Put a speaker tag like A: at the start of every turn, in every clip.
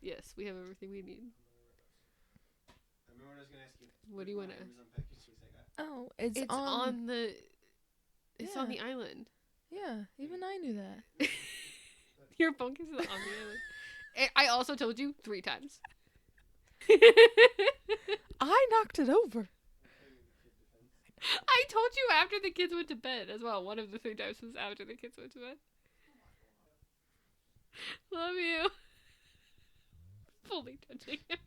A: Yes, we have everything we need.
B: I remember what I was going to ask you.
A: What do you want to...
B: Amazon package was I got.
C: Oh,
A: It's on the... It's on the island.
C: Yeah, even I knew that.
A: Your phone case is on the island. I also told you 3 times.
C: I knocked it over.
A: I told you after the kids went to bed as well. One of the 3 times was after the kids went to bed. Love you. Fully touching him.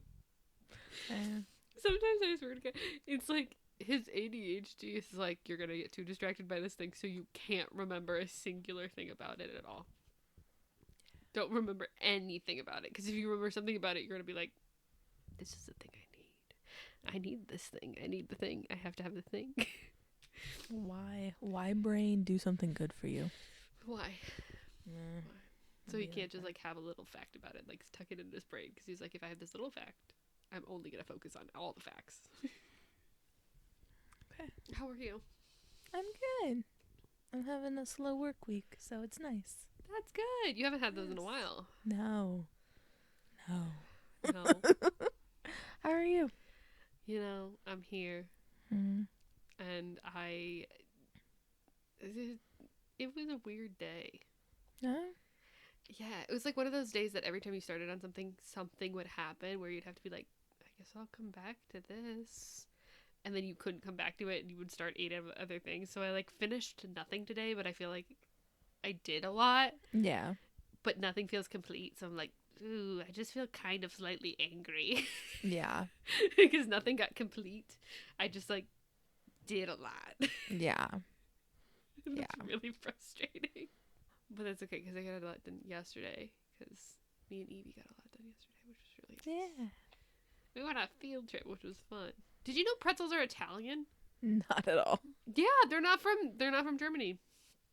A: Sometimes I swear to God, it's like his ADHD is like, you're going to get too distracted by this thing so you can't remember a singular thing about it at all. Don't remember anything about it. Because if you remember something about it, you're going to be like, this is the thing I need. I need this thing. I need the thing. I have to have the thing.
C: Why? Why, brain, do something good for you?
A: Why?
C: Why?
A: So he can't just like have a little fact about it, like tuck it in his brain. Because he's like, if I have this little fact, I'm only going to focus on all the facts.
C: Okay.
A: How are you?
C: I'm good. I'm having a slow work week, so it's nice.
A: That's good. You haven't had those in a while.
C: No.
A: No.
C: How are you?
A: You know, I'm here.
C: Mm.
A: And it was a weird day.
C: No?
A: Yeah, it was like one of those days that every time you started on something would happen where you'd have to be like, I guess I'll come back to this. And then you couldn't come back to it and you would start 8 other things. So I like finished nothing today, but I feel like I did a lot.
C: Yeah.
A: But nothing feels complete. So I'm like, ooh, I just feel kind of slightly angry.
C: Yeah.
A: Because nothing got complete. I just like did a lot.
C: Yeah.
A: It's really frustrating. But that's okay because I got a lot done yesterday. Because me and Evie got a lot done yesterday, which was really nice.
C: Yeah.
A: We went on a field trip, which was fun. Did you know pretzels are Italian?
C: Not at all.
A: Yeah, they're not from Germany.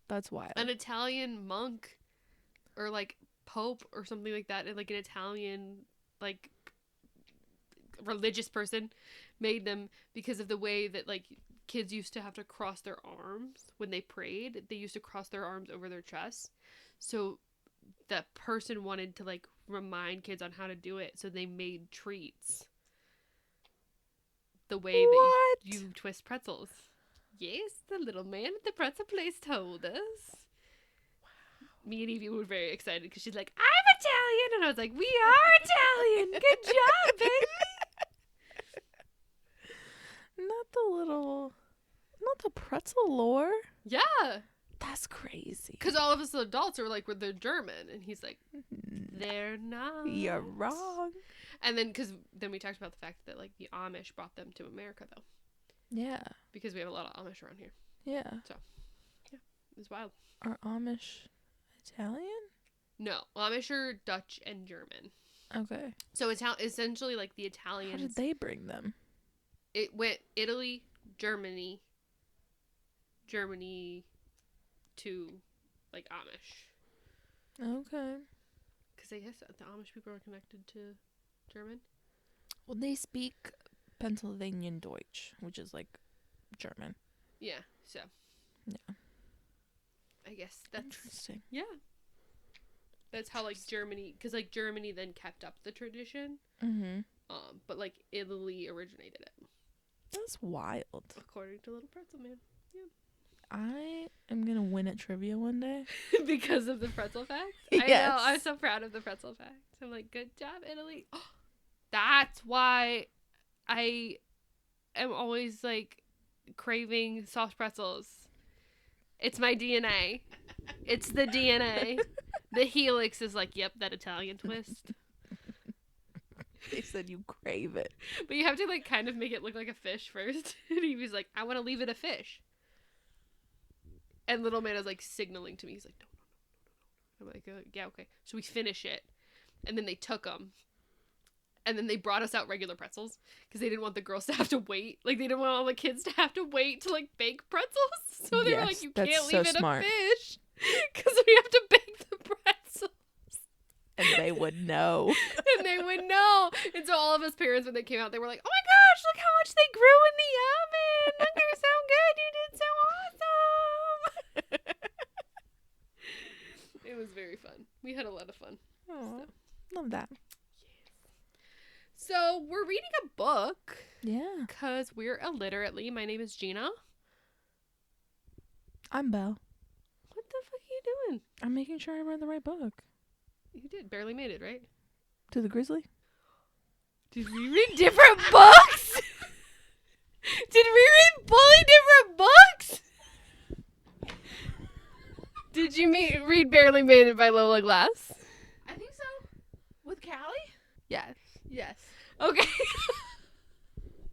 C: That's wild.
A: An Italian monk or like pope or something like that, and like an Italian like religious person made them because of the way that like kids used to have to cross their arms when they prayed. They used to cross their arms over their chest. So that person wanted to like remind kids on how to do it, so they made treats the way that you twist pretzels. Yes, the little man at the pretzel place told us. Wow. Me and Evie were very excited because she's like, I'm Italian! And I was like, we are Italian! Good job, baby!
C: Not the pretzel lore.
A: Yeah.
C: That's crazy.
A: Because all of us adults are like, they're German. And he's like, they're not.
C: You're wrong.
A: And then, then we talked about the fact that like the Amish brought them to America, though.
C: Yeah.
A: Because we have a lot of Amish around here.
C: Yeah.
A: So, yeah, it was wild.
C: Are Amish Italian?
A: No, Amish are Dutch and German.
C: Okay.
A: So it's essentially like the Italians.
C: How did they bring them?
A: It went Italy, Germany to like Amish.
C: Okay.
A: Because I guess the Amish people are connected to German.
C: Well, they speak Pennsylvanian Deutsch, which is like German.
A: Yeah, so.
C: Yeah.
A: I guess that's...
C: Interesting.
A: Yeah. That's how, like, Germany... Because, like, Germany then kept up the tradition.
C: Mm-hmm.
A: But, like, Italy originated it.
C: That's wild.
A: According to Little Pretzel Man. Yeah.
C: I am going to win at trivia one day.
A: Because of the pretzel facts?
C: Yes.
A: I know. I'm so proud of the pretzel facts. I'm like, good job, Italy. That's why I am always, like, craving soft pretzels. It's my DNA. It's the DNA. The helix is like, yep, that Italian twist.
C: They said you crave it.
A: But you have to, like, kind of make it look like a fish first. And he was like, I want to leave it a fish. And little man is, like, signaling to me. He's like, no. I'm like, yeah, okay. So we finish it. And then they took them. And then they brought us out regular pretzels. Because they didn't want the girls to have to wait. Like, they didn't want all the kids to have to wait to, like, bake pretzels. So they were like, you can't leave it a fish. Because we have to bake the pretzels.
C: And they would know.
A: And they would know. And so all of us parents, when they came out, they were like, oh my gosh, look how much they grew in the oven. Look, they're so good. You did so awesome. It was very fun. We had a lot of fun.
C: Oh,
A: So.
C: love that.
A: Yeah. So we're reading a book
C: Yeah.
A: because we're Illiterate-ly. My name is Gina.
C: I'm Belle.
A: What the fuck are you doing?
C: I'm making sure I read the right book.
A: You did. Barely made it, right?
C: To the Grizzly?
A: Did we read different books? Did we read fully different books? Did you read Barely Made It by Lola Glass?
C: I think so. With Callie?
A: Yes.
C: Yes.
A: Okay.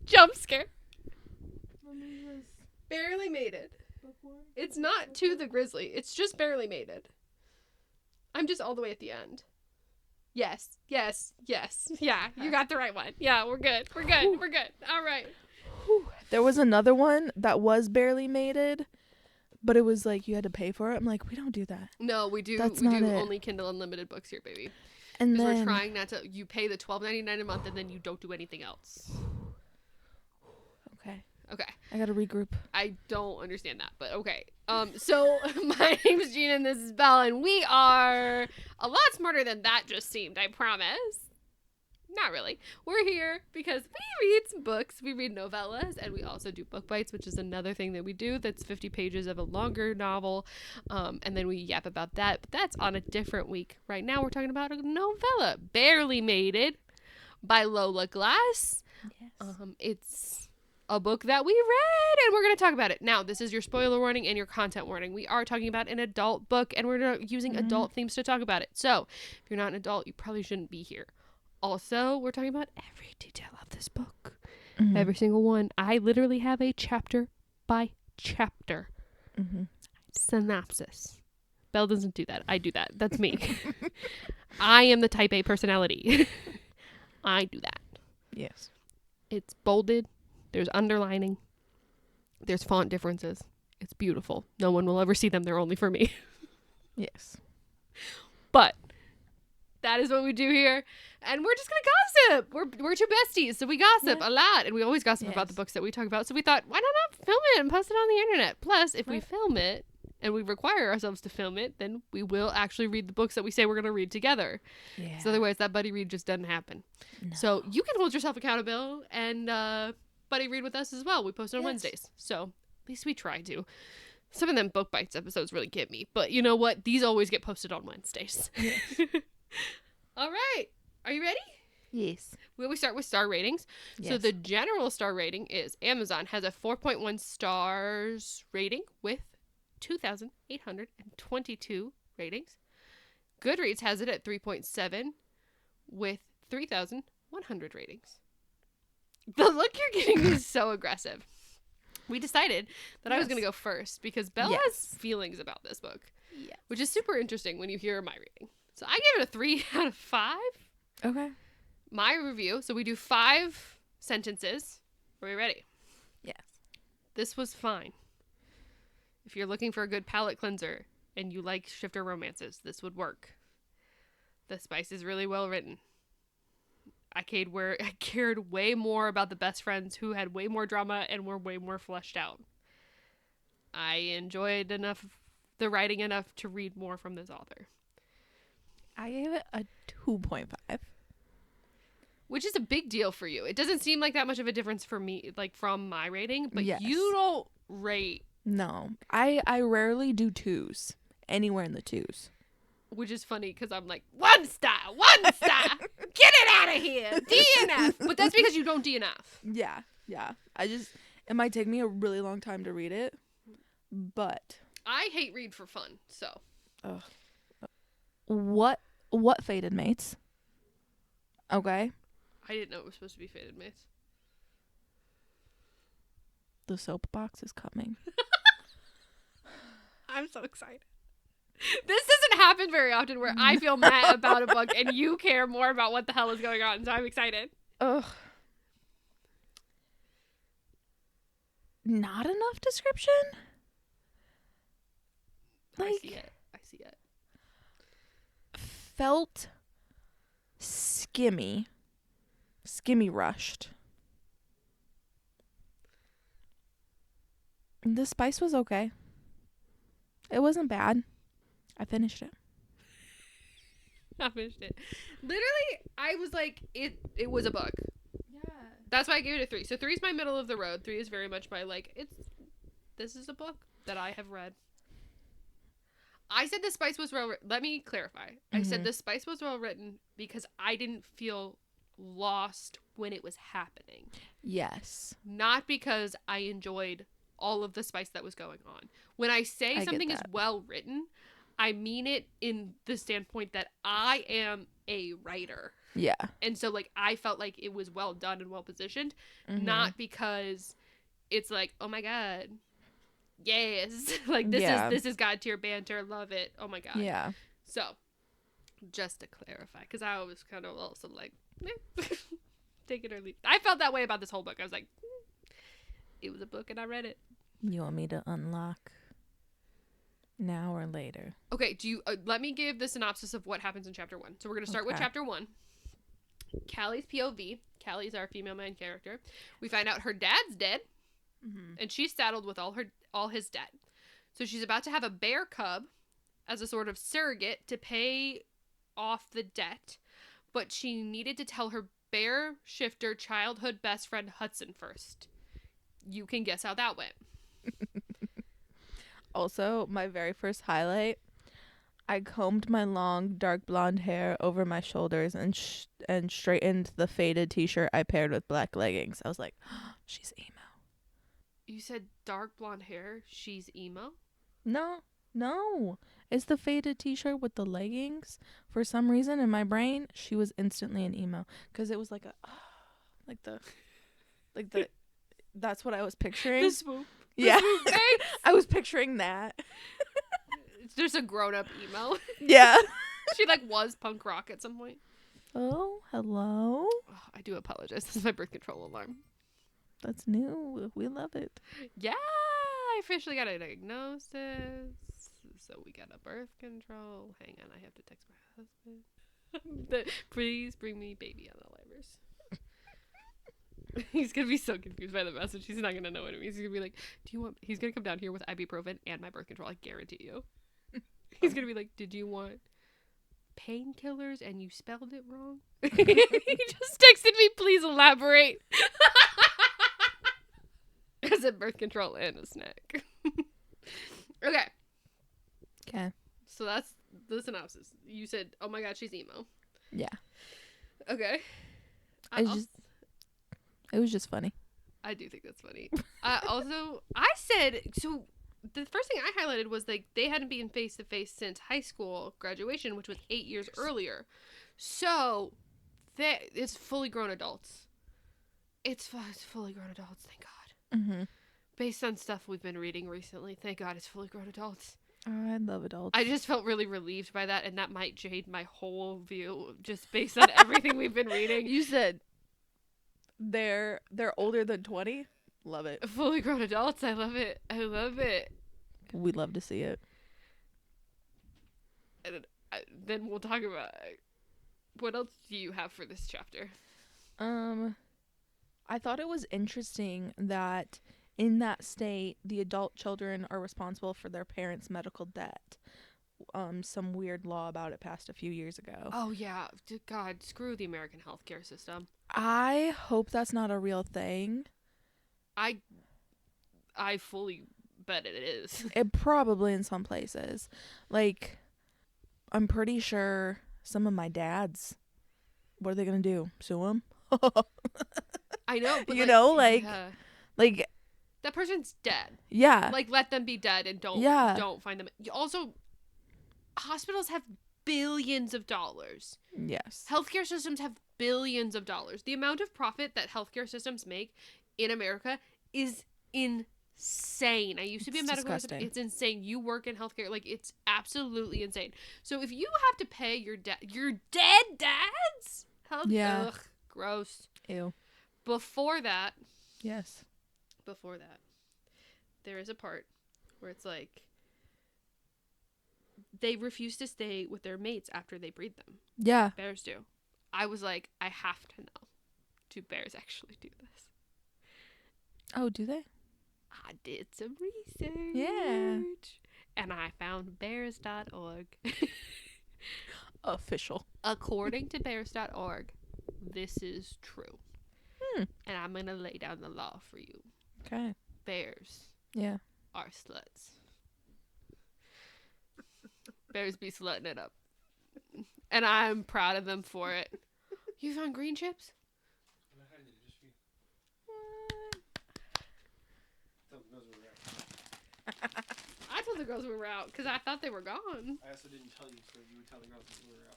A: Jump scare. Barely Made It. It's not To the Grizzly. It's just Barely Made It. I'm just all the way at the end. Yes. Yes. Yes. Yeah, you got the right one. Yeah, we're good. We're good. We're good. All right.
C: There was another one that was Barely Mated, but it was like you had to pay for it. I'm like, we don't do that.
A: No, we do.
C: That's
A: we
C: not
A: do
C: it.
A: only Kindle Unlimited books here, baby.
C: And
A: Because
C: then
A: we're trying not to. You pay the $12.99 a month, and then you don't do anything else.
C: Okay.
A: Okay.
C: I gotta regroup.
A: I don't understand that, but okay. So my name is Gina, and this is Belle, and we are a lot smarter than that just seemed. I promise. Not really. We're here because we read some books. We read novellas, and we also do book bites, which is another thing that we do. That's 50 pages of a longer novel, and then we yap about that. But that's on a different week. Right now, we're talking about a novella, Barely Made It, by Lola Glass.
C: Yes.
A: It's a book that we read, and we're going to talk about it. Now, this is your spoiler warning and your content warning. We are talking about an adult book, and we're not using adult themes to talk about it. So, if you're not an adult, you probably shouldn't be here. Also, we're talking about every detail of this book.
C: Mhm.
A: Every single one. I literally have a chapter by chapter synopsis. Belle doesn't do that. I do that. That's me. I am the type A personality. I do that.
C: Yes.
A: It's bolded. There's underlining. There's font differences. It's beautiful. No one will ever see them. They're only for me.
C: Yes.
A: But that is what we do here. And we're just going to gossip. We're two besties, so we gossip a lot. And we always gossip about the books that we talk about. So we thought, why not film it and post it on the internet? Plus, if we film it and we require ourselves to film it, then we will actually read the books that we say we're going to read together.
C: Yeah.
A: So otherwise, that buddy read just doesn't happen.
C: No.
A: So you can hold yourself accountable and buddy read with us as well. We post on Wednesdays. So at least we try to. Some of them book bites episodes really get me. But you know what? These always get posted on Wednesdays.
C: Yes.
A: All right. Are you ready?
C: Yes.
A: We start with star ratings.
C: Yes.
A: So the general star rating is Amazon has a 4.1 stars rating with 2,822 ratings. Goodreads has it at 3.7 with 3,100 ratings. The look you're giving is so aggressive. We decided that I was going to go first because Belle has feelings about this book, which is super interesting when you hear my rating. So I give it a 3 out of 5.
C: Okay.
A: My review. So we do 5 sentences. Are we ready?
C: Yes.
A: This was fine. If you're looking for a good palate cleanser and you like shifter romances, this would work. The spice is really well written. I cared way more about the best friends who had way more drama and were way more fleshed out. I enjoyed the writing enough to read more from this author.
C: I gave it a 2.5.
A: Which is a big deal for you. It doesn't seem like that much of a difference for me, like from my rating, but
C: Yes.
A: you don't rate.
C: No. I rarely do 2s. Anywhere in the 2s.
A: Which is funny because I'm like, 1 star, 1 star, get it out of here, DNF. But that's because you don't DNF.
C: Yeah. Yeah. It might take me a really long time to read it, but.
A: I hate read for fun, so.
C: What Fated Mates? Okay.
A: I didn't know it was supposed to be Fated Mates.
C: The soapbox is coming.
A: I'm so excited. This doesn't happen very often where I feel mad about a book and you care more about what the hell is going on, so I'm excited.
C: Ugh. Not enough description?
A: I see it.
C: Felt skimmy rushed. The spice was okay. It wasn't bad. I finished it.
A: I finished it. Literally, I was like, it was a book.
C: Yeah.
A: That's why I gave it a 3. So 3 is my middle of the road. 3 is very much my, like, this is a book that I have read. I said the spice was well written. Let me clarify. I said the spice was well written because I didn't feel lost when it was happening.
C: Yes.
A: Not because I enjoyed all of the spice that was going on. When I say something is well written, I mean it in the standpoint that I am a writer.
C: Yeah.
A: And so, like, I felt like it was well done and well positioned, not because it's like, oh my god, yes, like this is god tier banter, love it, oh my god.
C: Yeah.
A: So, just to clarify, because I was kind of also like, take it or leave. I felt that way about this whole book. I was like, it was a book and I read it.
C: You want me to unlock now or later?
A: Okay, do you let me give the synopsis of what happens in chapter 1. So we're going to start with chapter 1. Callie's POV. Callie's our female main character. We find out her dad's dead, and she's saddled with all his debt. So she's about to have a bear cub as a sort of surrogate to pay off the debt, but she needed to tell her bear shifter childhood best friend Hudson first. You can guess how that went.
C: Also, my very first highlight, I combed my long dark blonde hair over my shoulders and straightened the faded t-shirt I paired with black leggings. I was like, oh, she's emo.
A: You said dark blonde hair, she's emo?
C: No. It's the faded t-shirt with the leggings. For some reason in my brain, she was instantly an emo. Because it was like that's what I was picturing.
A: The swoop.
C: Yeah. I was picturing that.
A: There's a grown-up emo.
C: Yeah.
A: She, like, was punk rock at some point.
C: Oh, hello.
A: Oh, I do apologize. This is my birth control alarm.
C: That's new. We love it.
A: Yeah, I officially got a diagnosis. So we got a birth control. Hang on, I have to text my husband. Please bring me baby on the livers. He's gonna be so confused by the message. He's not gonna know what it means. He's gonna be like, "Do you want?" He's gonna come down here with ibuprofen and my birth control. I guarantee you. He's gonna be like, "Did you want painkillers and you spelled it wrong?" He just texted me, "Please elaborate." I said birth control and a snack. Okay. So that's the synopsis. You said, "Oh my god, she's emo."
C: Yeah.
A: Okay.
C: It was just funny.
A: I do think that's funny. Also, I said, so the first thing I highlighted was like they hadn't been face to face since high school graduation, which was 8 years earlier. So it's fully grown adults. It's fully grown adults. Thank God.
C: Mm-hmm.
A: Based on stuff we've been reading recently, thank God it's fully grown adults.
C: Oh, I love adults.
A: I just felt really relieved by that, and that might jade my whole view just based on everything we've been reading.
C: You said they're older than 20. Love it.
A: Fully grown adults. I love it.
C: We love to see it.
A: And then we'll talk about what else do you have for this chapter.
C: I thought it was interesting that in that state, the adult children are responsible for their parents' medical debt. Some weird law about it passed a few years ago.
A: Oh, yeah. God, screw the American healthcare system.
C: I hope that's not a real thing.
A: I fully bet it is.
C: It probably in some places. Like, I'm pretty sure some of my dads, what are they going to do? Sue them?
A: I know. But
C: like
A: that person's dead.
C: Yeah.
A: Like, let them be dead and don't find them. Also, hospitals have billions of dollars.
C: Yes.
A: Healthcare systems have billions of dollars. The amount of profit that healthcare systems make in America is insane. I used to be a medical assistant. It's insane. You work in healthcare. Like, it's absolutely insane. So if you have to pay your dead dad's health,
C: yeah.
A: Ugh, gross.
C: Ew.
A: Before that, there is a part where it's like they refuse to stay with their mates after they breed them.
C: Yeah.
A: Bears do. I was like, I have to know. Do bears actually do this?
C: Oh, do they?
A: I did some research.
C: Yeah.
A: And I found bears.org.
C: Official.
A: According to bears.org, this is true. And I'm going to lay down the law for you.
C: Okay.
A: Bears
C: Yeah.
A: are sluts. Bears be slutting it up. And I'm proud of them for it. You found green chips?
B: I'm not hiding it just for you. Tell the girls were out.
A: I told the girls we were out because I thought they were gone.
B: I also didn't tell you, so you would tell the girls that we were out.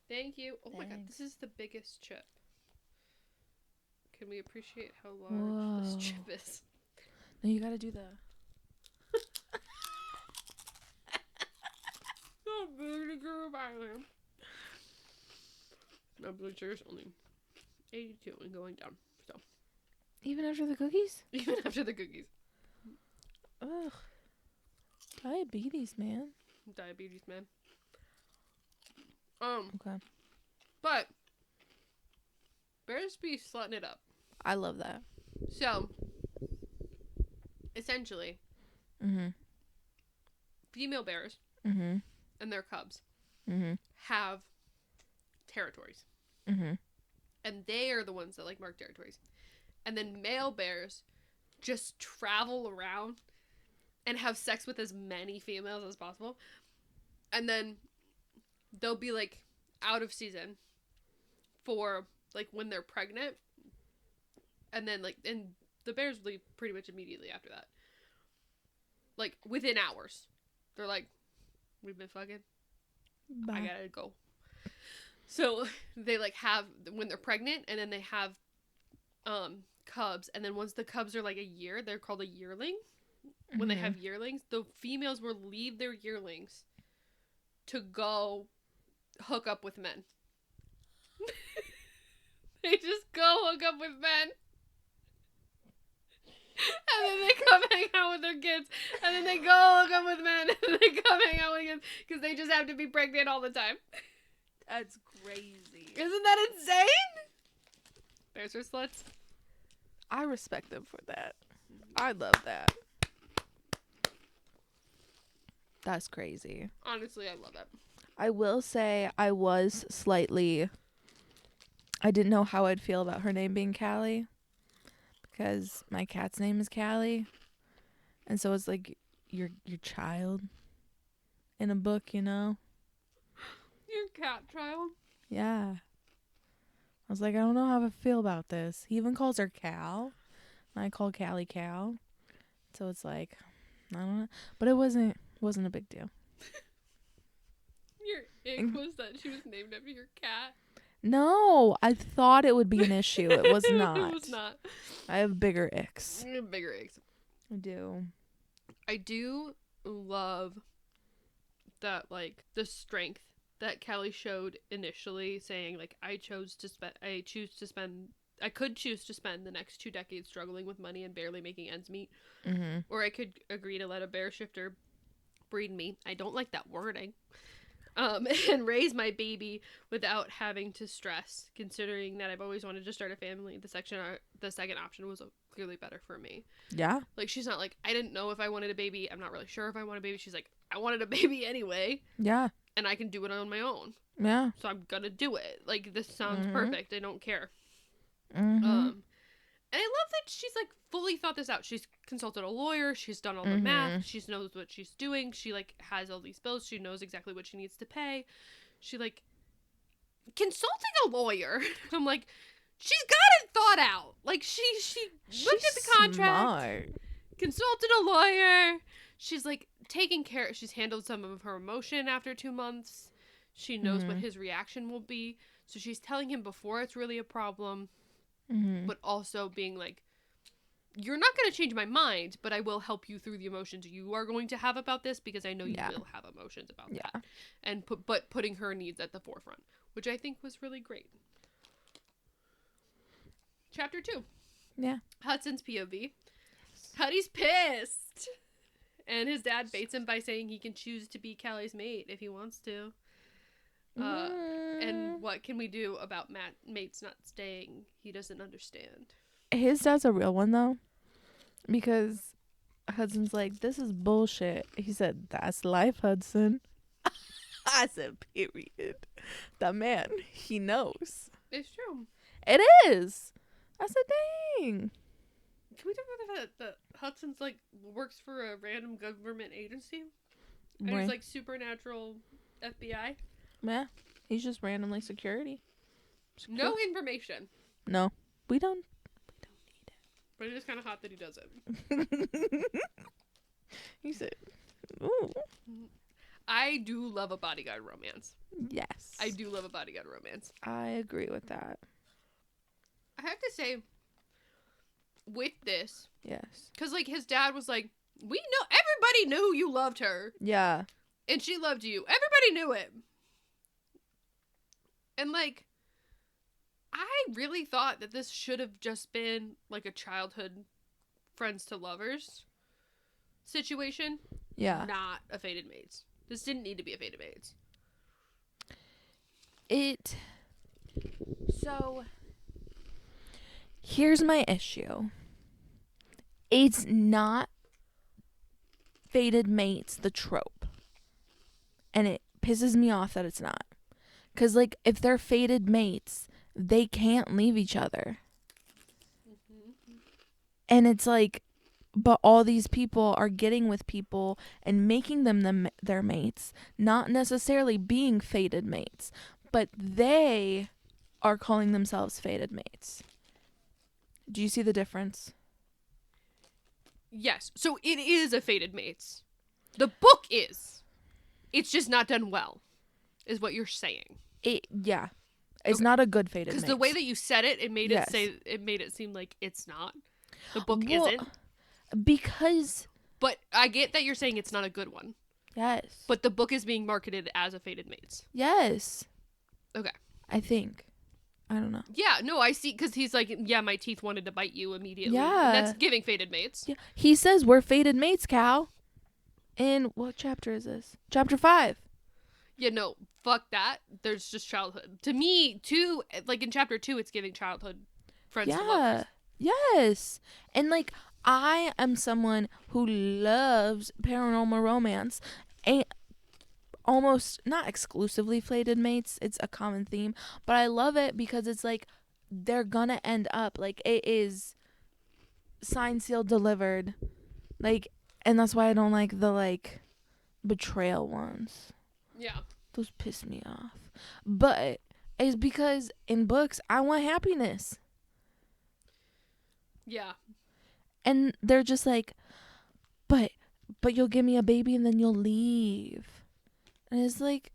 A: Thank you. Oh my god,
C: Thanks.
A: this is the biggest chip. Can we appreciate how large this
C: Whoa.
A: chip is?
C: No, you gotta do the.
A: Oh, baby girl, my blood sugar's only 82 and going down. So
C: Even after the cookies?
A: even after the cookies,
C: Ugh. Diabetes, man.
A: diabetes, man.
C: Okay.
A: But bears be slutting it up.
C: I love that.
A: So essentially,
C: Mm-hmm.
A: female bears
C: Mm-hmm.
A: and their cubs
C: Mm-hmm.
A: have territories.
C: Mm-hmm.
A: And they are the ones that like mark territories. And then male bears just travel around and have sex with as many females as possible. And then they'll be like out of season for like when they're pregnant. And then like, and the bears leave pretty much immediately after that. Like within hours. They're like, we've been fucking. I
C: Bye.
A: gotta go. So they like have when they're pregnant, and then they have cubs, and then once the cubs are like a year, they're called a yearling. When they have yearlings, the females will leave their yearlings to go hook up with men. They just go hook up with men. And then they come hang out with their kids. And then they go hook up with men. And they come hang out with kids. Because they just have to be pregnant all the time.
C: That's crazy.
A: Isn't that insane? Bears are sluts.
C: I respect them for that. I love that. That's crazy.
A: Honestly, I love it.
C: I will say I was slightly. I didn't know how I'd feel about her name being Callie. Because my cat's name is Callie. And so it's like your child in a book, you know?
A: Your cat child.
C: Yeah. I was like, I don't know how I feel about this. He even calls her Cal. And I call Callie Cal. So it's like, I don't know. But it wasn't a big deal.
A: Your ick was that she was named after your cat.
C: No, I thought it would be an issue. It was not.
A: It was not.
C: I have bigger icks.
A: Bigger icks.
C: I do.
A: I do love that, like, the strength that Kelly showed initially, saying, like, I could choose to spend the next 2 decades struggling with money and barely making ends meet, or I could agree to let a bear shifter breed me. I don't like that wording. And raise my baby without having to stress, considering that I've always wanted to start a family. The second option was clearly better for me.
C: Yeah.
A: Like, she's not like, I didn't know if I wanted a baby. I'm not really sure if I want a baby. She's like, I wanted a baby anyway.
C: Yeah.
A: And I can do it on my own.
C: Yeah.
A: So I'm gonna do it. Like, this sounds perfect. I don't care. And I love that she's, like, fully thought this out. She's consulted a lawyer. She's done all the math. She knows what she's doing. She, like, has all these bills. She knows exactly what she needs to pay. She, like, consulting a lawyer. I'm like, she's got it thought out. Like, she looked at the contract.
C: Smart.
A: Consulted a lawyer. She's, like, taking care. She's handled some of her emotion after 2 months. She knows what his reaction will be. So she's telling him before it's really a problem. But also being like, you're not going to change my mind, but I will help you through the emotions you are going to have about this, because I know you will have emotions about that. And putting her needs at the forefront, which I think was really great. Chapter 2.
C: Yeah.
A: Hudson's POV. Huddy's pissed. And his dad baits him by saying he can choose to be Callie's mate if he wants to. And what can we do about mates not staying? He doesn't understand.
C: His dad's a real one, though. Because Hudson's like, this is bullshit. He said, that's life, Hudson. I said, period. The man, he knows.
A: It's true.
C: It is. I said, dang.
A: Can we talk about the fact that Hudson's like works for a random government agency? And he's like supernatural FBI?
C: Yeah. He's just randomly security.
A: No information.
C: No. We don't need it.
A: But it is kind of hot that he does it.
C: He said, ooh.
A: I do love a bodyguard romance.
C: Yes.
A: I do love a bodyguard romance.
C: I agree with that.
A: I have to say, with this,
C: Yes.
A: because like his dad was like, we know, everybody knew you loved her.
C: Yeah.
A: And she loved you. Everybody knew it. And like, I really thought that this should have just been like a childhood friends to lovers situation.
C: Yeah.
A: Not a Fated Mates. This didn't need to be a Fated Mates.
C: So, here's my issue. It's not Fated Mates, the trope. And it pisses me off that it's not. Because, like, if they're fated mates, they can't leave each other.
A: Mm-hmm.
C: And it's like, but all these people are getting with people and making them their mates, not necessarily being fated mates, but they are calling themselves fated mates. Do you see the difference?
A: Yes. So it is a Fated Mates. The book is. It's just not done well, is what you're saying.
C: Yeah. It's
A: Okay.
C: not a good fated mates.
A: Because the way that you said it, it made
C: Yes.
A: it made it seem like it's not. The book
C: Well,
A: isn't.
C: Because
A: But I get that you're saying it's not a good one.
C: yes.
A: But the book is being marketed as a Fated Mates.
C: Yes.
A: Okay.
C: I think. I don't know.
A: Yeah, no, I see, because he's like, yeah, my teeth wanted to bite you immediately.
C: Yeah.
A: And that's giving Fated Mates.
C: Yeah. He says we're fated mates, Cal. In what chapter is this? Chapter 5.
A: Yeah, no, fuck that. There's just childhood. To me, too, like in chapter 2, it's giving childhood friends to lovers.
C: Yes. And like I am someone who loves paranormal romance and almost not exclusively fated mates. It's a common theme, but I love it because it's like they're gonna end up like it is signed, sealed, delivered. Like, and that's why I don't like the like betrayal ones.
A: Yeah.
C: Those piss me off. But it's because in books I want happiness.
A: Yeah.
C: And they're just like, but you'll give me a baby and then you'll leave. And it's like,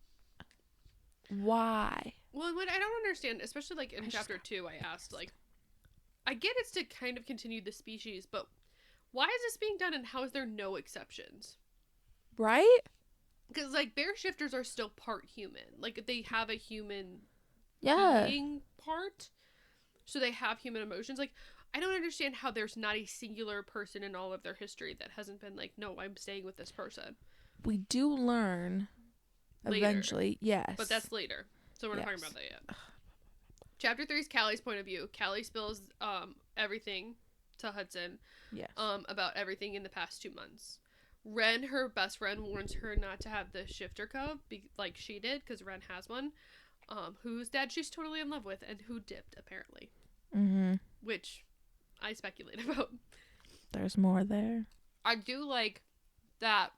C: why?
A: Well, what I don't understand, especially like in chapter 2, I asked, like, I get it's to kind of continue the species, but why is this being done and how is there no exceptions?
C: Right?
A: Because, like, bear shifters are still part human. Like, they have a human
C: Yeah.
A: being part, so they have human emotions. Like, I don't understand how there's not a singular person in all of their history that hasn't been like, no, I'm staying with this person.
C: We do learn
A: Later.
C: eventually, yes.
A: But that's later, so we're not talking
C: Yes.
A: about that yet. Chapter 3 is Callie's point of view. Callie spills everything to Hudson
C: yes.
A: about everything in the past 2 months. Ren, her best friend, warns her not to have the shifter cub like she did, because Ren has one, whose dad she's totally in love with, and who dipped, apparently.
C: Mm-hmm.
A: Which I speculate about.
C: There's more there.
A: I do like that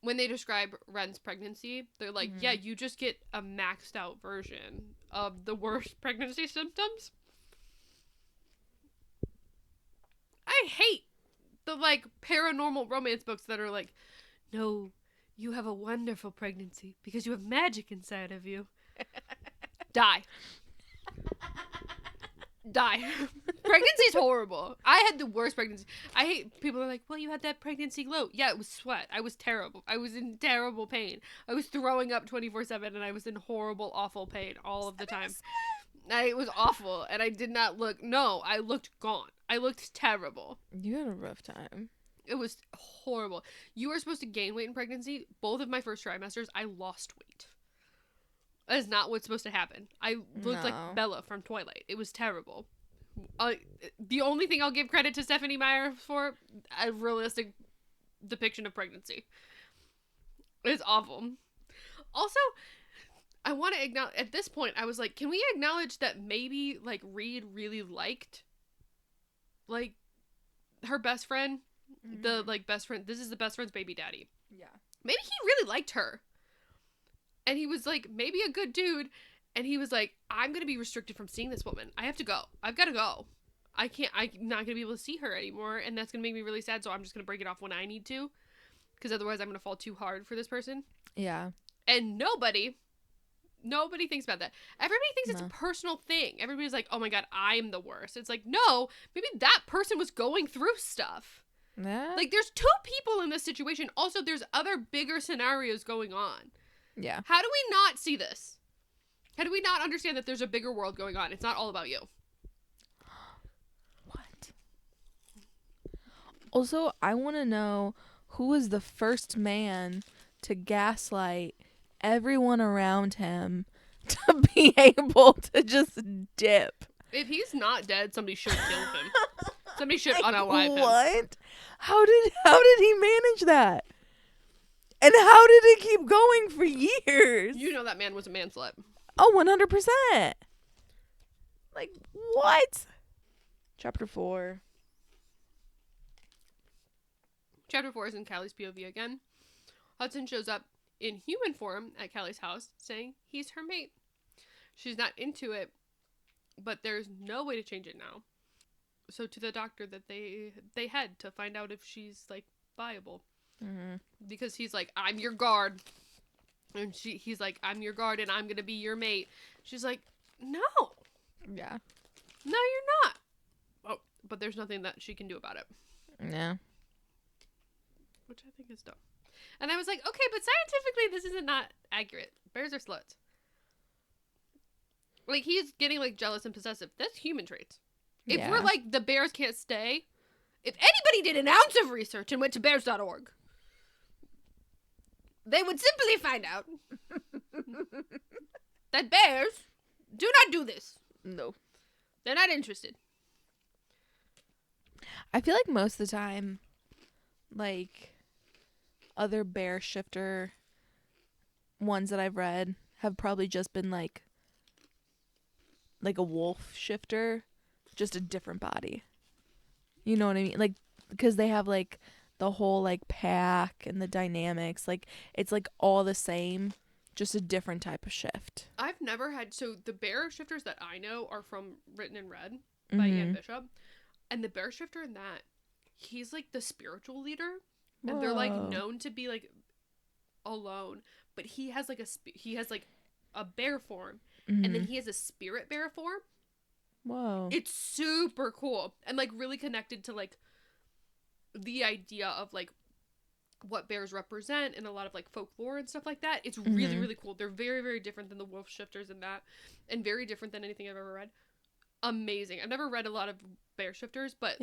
A: when they describe Ren's pregnancy, they're like, yeah, you just get a maxed out version of the worst pregnancy symptoms. I hate the, like, paranormal romance books that are like, no, you have a wonderful pregnancy because you have magic inside of you. Die. Die. Pregnancy's horrible. I had the worst pregnancy. I hate people are like, well, you had that pregnancy glow. Yeah, it was sweat. I was terrible. I was in terrible pain. I was throwing up 24/7 and I was in horrible, awful pain all of the time. It was awful and I did not look, no, I looked gaunt. I looked terrible.
C: You had a rough time.
A: It was horrible. You were supposed to gain weight in pregnancy. Both of my first trimesters, I lost weight. That is not what's supposed to happen. I looked
C: No.
A: like Bella from Twilight. It was terrible. The only thing I'll give credit to Stephanie Meyer for, a realistic depiction of pregnancy. It's awful. Also, I want to acknowledge, at this point, I was like, can we acknowledge that maybe, like, Reed really liked, like, her best friend? The, like, best friend, this is the best friend's baby daddy.
C: Yeah.
A: Maybe he really liked her. And he was, like, maybe a good dude. And he was like, I'm going to be restricted from seeing this woman. I have to go. I've got to go. I'm not going to be able to see her anymore. And that's going to make me really sad. So I'm just going to break it off when I need to. Because otherwise I'm going to fall too hard for this person.
C: Yeah.
A: And nobody thinks about that. Everybody thinks it's a personal thing. Everybody's like, oh my God, I'm the worst. It's like, no, maybe that person was going through stuff.
C: Yeah.
A: Like, there's two people in this situation. Also, there's other bigger scenarios going on.
C: Yeah.
A: How do we not see this? How do we not understand that there's a bigger world going on? It's not all about you.
C: What? Also, I want to know who was the first man to gaslight everyone around him to be able to just dip.
A: If he's not dead, somebody should kill him. Somebody should unalive him.
C: What? How did he manage that? And how did it keep going for years?
A: You know that man was a man-slut.
C: Oh, 100%. Like, what? Chapter 4.
A: Chapter 4 is in Callie's POV again. Hudson shows up in human form at Callie's house, saying he's her mate. She's not into it, but there's no way to change it now. So to the doctor that they head to find out if she's, like, viable.
C: Mm-hmm.
A: Because he's like, I'm your guard. And he's like, I'm your guard and I'm going to be your mate. She's like, no.
C: Yeah.
A: No, you're not. Oh, but there's nothing that she can do about it.
C: Yeah.
A: Which I think is dumb. And I was like, okay, but scientifically this isn't not accurate. Bears are sluts. Like, he's getting, like, jealous and possessive. That's human traits. If we're like, the bears can't stay, if anybody did an ounce of research and went to bears.org, they would simply find out that bears do not do this.
C: No.
A: They're not interested.
C: I feel like most of the time, like, other bear shifter ones that I've read have probably just been, like a wolf shifter, just a different body. You know what I mean? Like, because they have, like, the whole, like, pack and the dynamics. Like, it's, like, all the same, just a different type of shift.
A: I've never had... So, the bear shifters that I know are from Written in Red by Ann Bishop. And the bear shifter in that, he's, like, the spiritual leader. And they're, like, known to be, like, alone. But he has, like, a bear form. And then he has a spirit bear form.
C: Whoa.
A: It's super cool. And, like, really connected to, like, the idea of, like, what bears represent and a lot of, like, folklore and stuff like that. It's really, really cool. They're very, very different than the wolf shifters in that. And very different than anything I've ever read. Amazing. I've never read a lot of bear shifters, but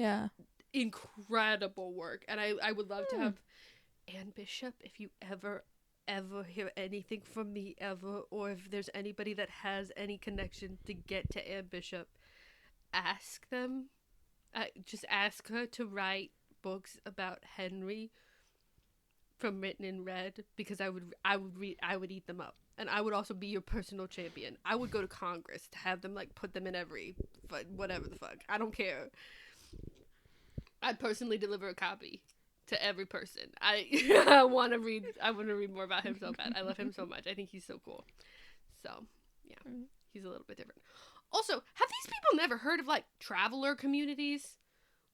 A: incredible work. And I would love to have Ann Bishop, if you ever hear anything from me ever, or if there's anybody that has any connection to get to Ann Bishop, ask them. Just ask her to write books about Henry from Written in Red, because I would eat them up, and I would also be your personal champion. I would go to Congress to have them, like, put them in every whatever the fuck. I don't care. I'd personally deliver a copy to every person. I want to read more about him so bad. I love him so much. I think he's so cool. So, yeah. He's a little bit different. Also, have these people never heard of, like, traveler communities?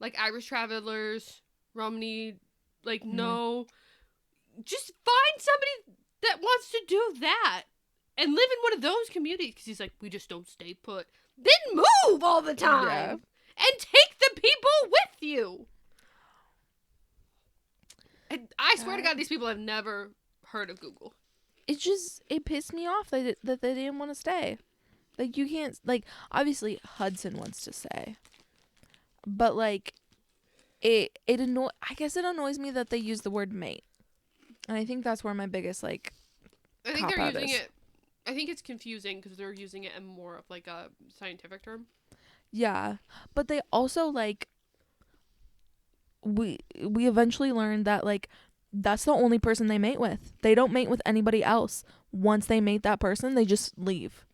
A: Like, Irish travelers, Romney, like, no. Just find somebody that wants to do that and live in one of those communities. Because he's like, we just don't stay put. Then move all the time. And take the people with you. And I swear to God, these people have never heard of Google.
C: It pissed me off that they didn't want to stay. Like, you can't, like, obviously Hudson wants to stay. But, like, I guess it annoys me that they use the word mate. And I think that's where my biggest, like,
A: I think they're using it. I think it's confusing because they're using it in more of, like, a scientific term.
C: Yeah. But they also, like, we eventually learned that, like, that's the only person they mate with. They don't mate with anybody else. once they mate that person, they just leave.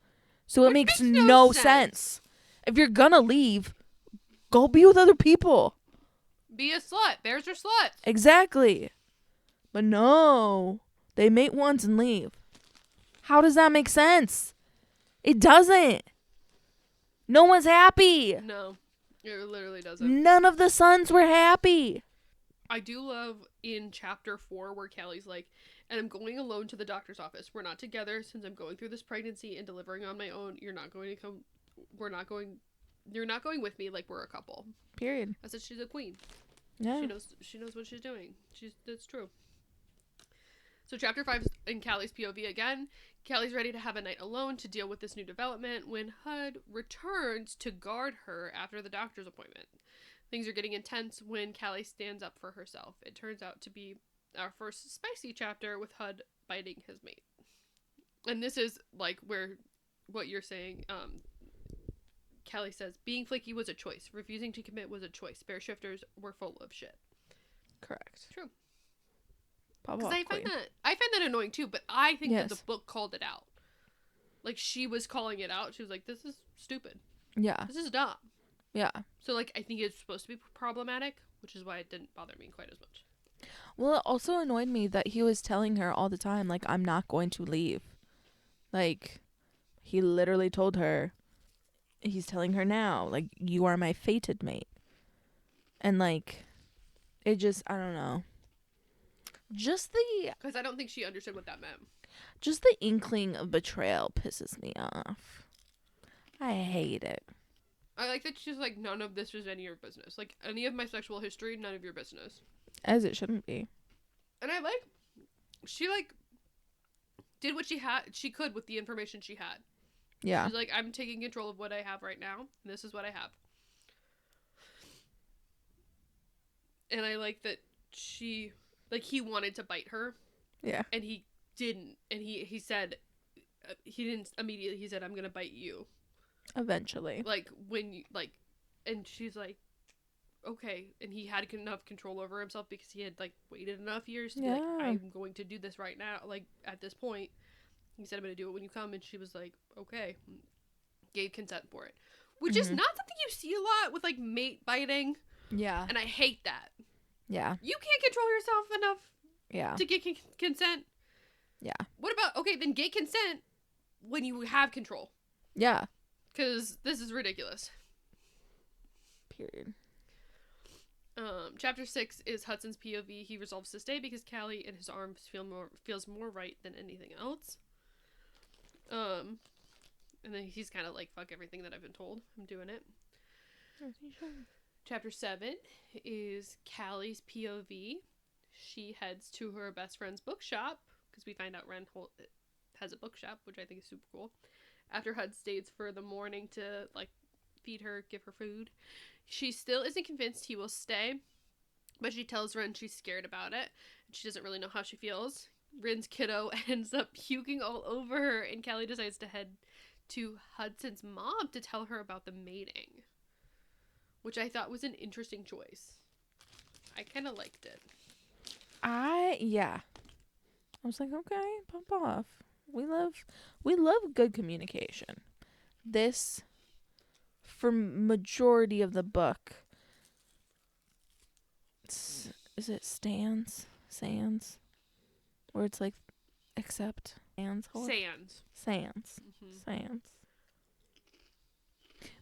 C: So it
A: Which
C: makes
A: makes
C: no
A: no
C: sense. If you're gonna leave, go be with other people.
A: Be a slut. Bears are sluts.
C: Exactly. But no, they mate once and leave. How does that make sense? It doesn't. No one's happy.
A: No, it literally doesn't.
C: None of the sons were happy.
A: I do love in chapter 4 where Callie's like, and I'm going alone to the doctor's office. We're not together since I'm going through this pregnancy and delivering on my own. You're not going to come. You're not going with me like we're a couple.
C: Period.
A: I said she's a queen.
C: Yeah.
A: She knows what she's doing. That's true. So chapter 5 is in Callie's POV again. Callie's ready to have a night alone to deal with this new development when HUD returns to guard her after the doctor's appointment. Things are getting intense when Callie stands up for herself. It turns out to be our first spicy chapter with HUD biting his mate. And this is like where what you're saying, Callie says, being flaky was a choice. Refusing to commit was a choice. Bear shifters were full of shit.
C: Correct.
A: True.
C: Pop
A: Because
C: off,
A: I
C: queen.
A: find that annoying too, but I think that
C: Yes.
A: the book called it out. Like, she was calling it out. She was like, this is stupid.
C: Yeah.
A: This is dumb.
C: Yeah.
A: So, like, I think it's supposed to be problematic, which is why it didn't bother me quite as much.
C: Well, it also annoyed me that he was telling her all the time, like, I'm not going to leave. Like, he literally told her, he's telling her now, like, you are my fated mate. And, like, it just, I don't know. Just
A: Because I don't think she understood what that meant.
C: the inkling of betrayal pisses me off. I hate it.
A: I like that she's like, none of this was any of your business. Like, any of my sexual history, none of your business.
C: As it shouldn't be.
A: And I like, she like, did what she could with the information she had.
C: Yeah.
A: She's like, I'm taking control of what I have right now, and this is what I have. And I like that she, like, he wanted to bite her,
C: Yeah.
A: and he didn't. And he said, he didn't immediately, he said, I'm gonna bite you.
C: Eventually.
A: Like, when you, like, and she's like, okay. And he had enough control over himself because he had, like, waited enough years to be like,
C: Yeah.
A: I'm going to do this right now. Like, at this point, he said, I'm gonna do it when you come. And she was like, okay. Gave consent for it. Which is not something you see a lot with, like, mate biting.
C: Yeah.
A: And I hate that.
C: Yeah.
A: You can't control yourself enough
C: Yeah.
A: to get consent.
C: Yeah.
A: What about, okay, then get consent when you have control.
C: Yeah.
A: Because this is ridiculous.
C: Period.
A: Chapter 6 is Hudson's POV. He resolves to stay because Callie and his arms feels more right than anything else. And then he's kind of like, fuck everything that I've been told. I'm doing it. Chapter 7 is Callie's POV. She heads to her best friend's bookshop because we find out Ren has a bookshop, which I think is super cool. After Hud stays for the morning to, like, feed her, give her food. She still isn't convinced he will stay, but she tells Ren she's scared about it, and she doesn't really know how she feels. Ren's kiddo ends up puking all over her, and Callie decides to head to Hudson's mom to tell her about the mating, which I thought was an interesting choice. I kind of liked it.
C: Yeah. I was like, okay, pop off. We love good communication. This, for majority of the book, is it Sans? Where it's like, accept? Sans?
A: Sans.
C: Sans.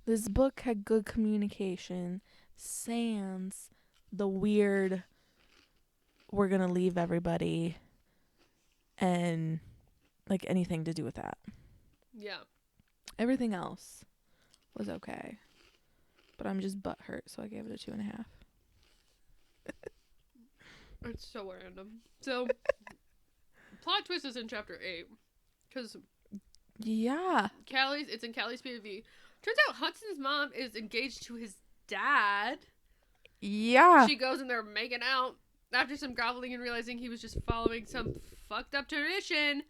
C: This book had good communication. Sans the weird, we're gonna leave everybody, and like anything to do with that.
A: Yeah.
C: Everything else was okay, but I'm just butthurt, so I gave it a 2.5.
A: It's so random. So, plot twist is in chapter 8, because
C: Yeah.
A: it's in Callie's POV. Turns out Hudson's mom is engaged to his dad.
C: Yeah.
A: She goes and they're making out. After some groveling and realizing he was just following some fucked up tradition,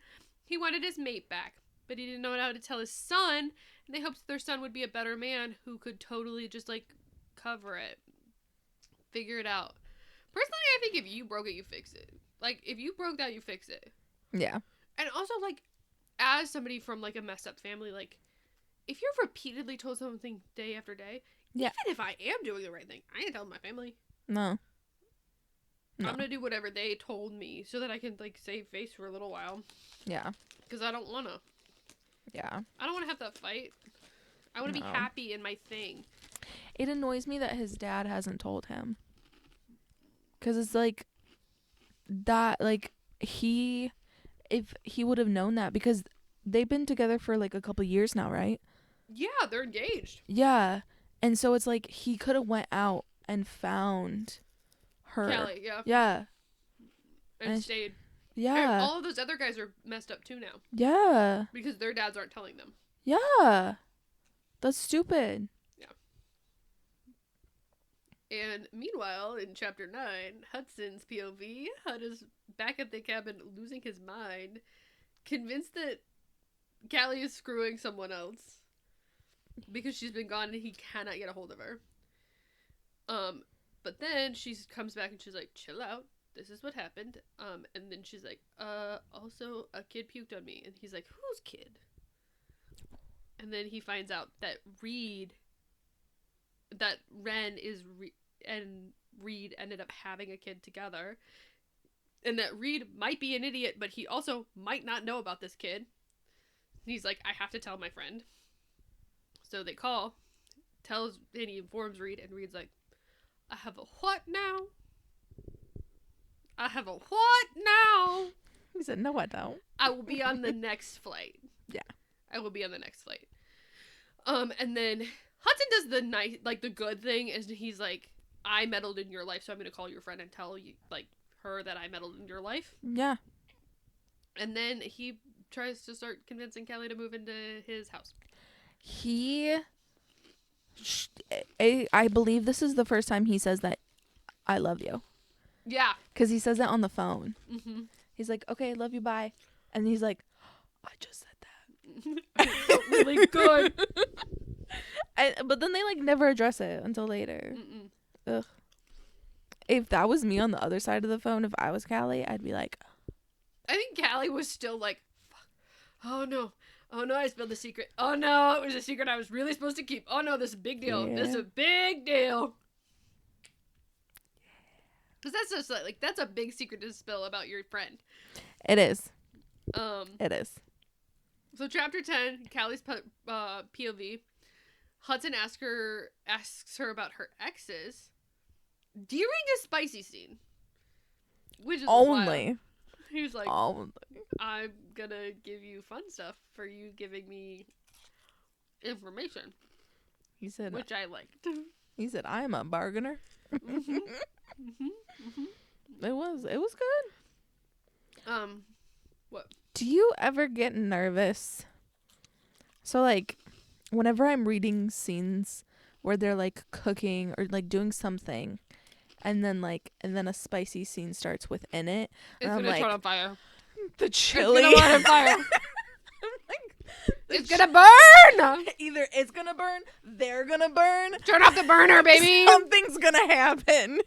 A: he wanted his mate back. But he didn't know how to tell his son, and they hoped that their son would be a better man who could totally just, like, cover it. Figure it out. Personally, I think if you broke it, you fix it. Like, if you broke that, you fix it.
C: Yeah.
A: And also, like, as somebody from, like, a messed up family, like, if you're repeatedly told something day after day,
C: Yeah.
A: even if I am doing the right thing, I ain't telling my family.
C: No.
A: I'm gonna do whatever they told me so that I can, like, save face for a little while.
C: Yeah.
A: Because I don't wanna.
C: Yeah.
A: I don't wanna have that fight. I wanna be happy in my thing.
C: It annoys me that his dad hasn't told him. Because it's like, that, like, if he would have known that, because they've been together for, like, a couple years now, right?
A: Yeah, they're engaged.
C: Yeah. And so it's like, he could have went out and found her.
A: Callie, yeah.
C: Yeah.
A: And stayed.
C: Yeah.
A: And all of those other guys are messed up too now.
C: Yeah.
A: Because their dads aren't telling them.
C: Yeah. That's stupid.
A: Yeah. And meanwhile, in chapter 9, Hudson's POV, Hud is back at the cabin losing his mind, convinced that Callie is screwing someone else because she's been gone and he cannot get a hold of her. But then she comes back and she's like, chill out. This is what happened. And then she's like, also a kid puked on me. And he's like, whose kid? And then he finds out that Ren and Reed ended up having a kid together. And that Reed might be an idiot, but he also might not know about this kid. And he's like, I have to tell my friend. So they call, and he informs Reed, and Reed's like, I have a what now? I have a what now?
C: He said, no, I don't.
A: I will be on the next flight.
C: Yeah.
A: I will be on the next flight. And then Hudson does the good thing, is he's like, I meddled in your life, so I'm going to call your friend and tell you, like, her that I meddled in your life.
C: Yeah.
A: And then he tries to start convincing Callie to move into his house.
C: I believe this is the first time he says that I love you.
A: Yeah.
C: Because he says it on the phone.
A: Mm-hmm.
C: He's like, okay, love you, bye. And he's like, I just said that.
A: It felt really good.
C: But then they, like, never address it until later.
A: Mm-mm.
C: Ugh. If that was me on the other side of the phone, if I was Callie, I'd be like...
A: I think Callie was still like, fuck. Oh, no. Oh, no, I spilled the secret. Oh, no, it was a secret I was really supposed to keep. Oh, no, this is a big deal.
C: Yeah.
A: This is a big deal. Because that's just like, that's a big secret to spill about your friend.
C: It is.
A: It is. So chapter 10, Callie's POV. Hudson asks her about her exes during a spicy scene. Which is
C: Only.
A: wild. He was like,
C: Only.
A: I'm gonna give you fun stuff for you giving me information.
C: He said,
A: which I liked.
C: He said, I am a bargainer.
A: Mm-hmm. Mm-hmm. Mm-hmm.
C: It was good.
A: What?
C: Do you ever get nervous? So, like, whenever I'm reading scenes where they're, like, cooking or, like, doing something, and then a spicy scene starts within it,
A: It's
C: and I'm
A: gonna
C: like,
A: turn on fire.
C: the chili.
A: It's gonna light on fire. It's gonna burn!
C: Either it's gonna burn, they're gonna burn.
A: Turn off the burner, baby!
C: Something's gonna happen.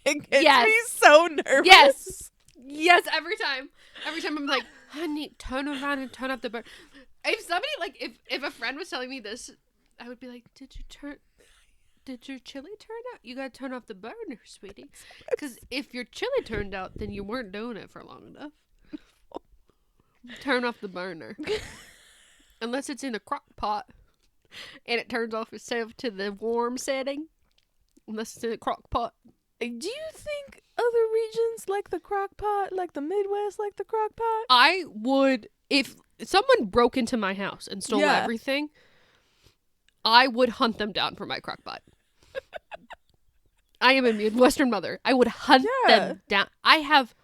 C: It gets
A: Yes.
C: me so nervous.
A: Yes! Yes, every time. Every time I'm like, honey, turn around and turn off the burner. If somebody, like, if a friend was telling me this, I would be like, did your chili turn out? You gotta turn off the burner, sweetie. Because if your chili turned out, then you weren't doing it for long enough. Turn off the burner. Unless it's in a crock pot and it turns off itself to the warm setting. Unless it's in a crock pot.
C: Do you think other regions like the crock pot, like the Midwest like the crock pot?
A: I would, if someone broke into my house and stole
C: Yeah.
A: everything, I would hunt them down for my crock pot. I am a Midwestern mother. I would hunt them down. I have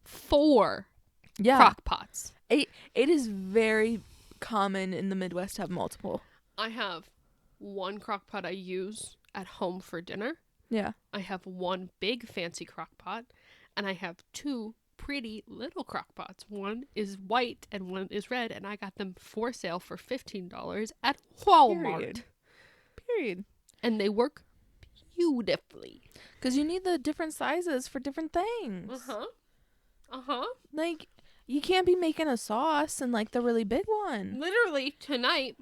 A: 4 crock pots.
C: It is very common in the Midwest to have multiple.
A: I have 1 crock pot I use at home for dinner.
C: Yeah.
A: I have 1 big fancy crock pot, and I have 2 pretty little crock pots. One is white and one is red, and I got them for sale for $15 at Walmart.
C: Period.
A: And they work beautifully.
C: Because you need the different sizes for different things.
A: Uh-huh. Uh-huh.
C: Like, You can't be making a sauce and like the really big one.
A: Literally tonight,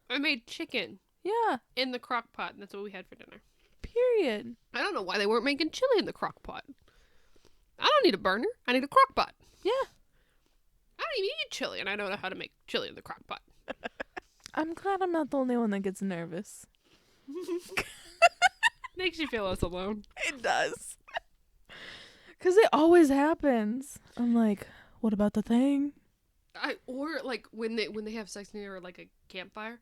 A: I made chicken
C: Yeah.
A: in the crock pot, and that's what we had for dinner.
C: Period.
A: I don't know why they weren't making chili in the crock pot. I don't need a burner. I need a crock pot.
C: Yeah.
A: I don't even eat chili, and I don't know how to make chili in the crock pot.
C: I'm glad I'm not the only one that gets nervous.
A: Makes you feel less alone.
C: It does. Because it always happens. I'm like, what about the thing?
A: Or like when they have sex near like a campfire,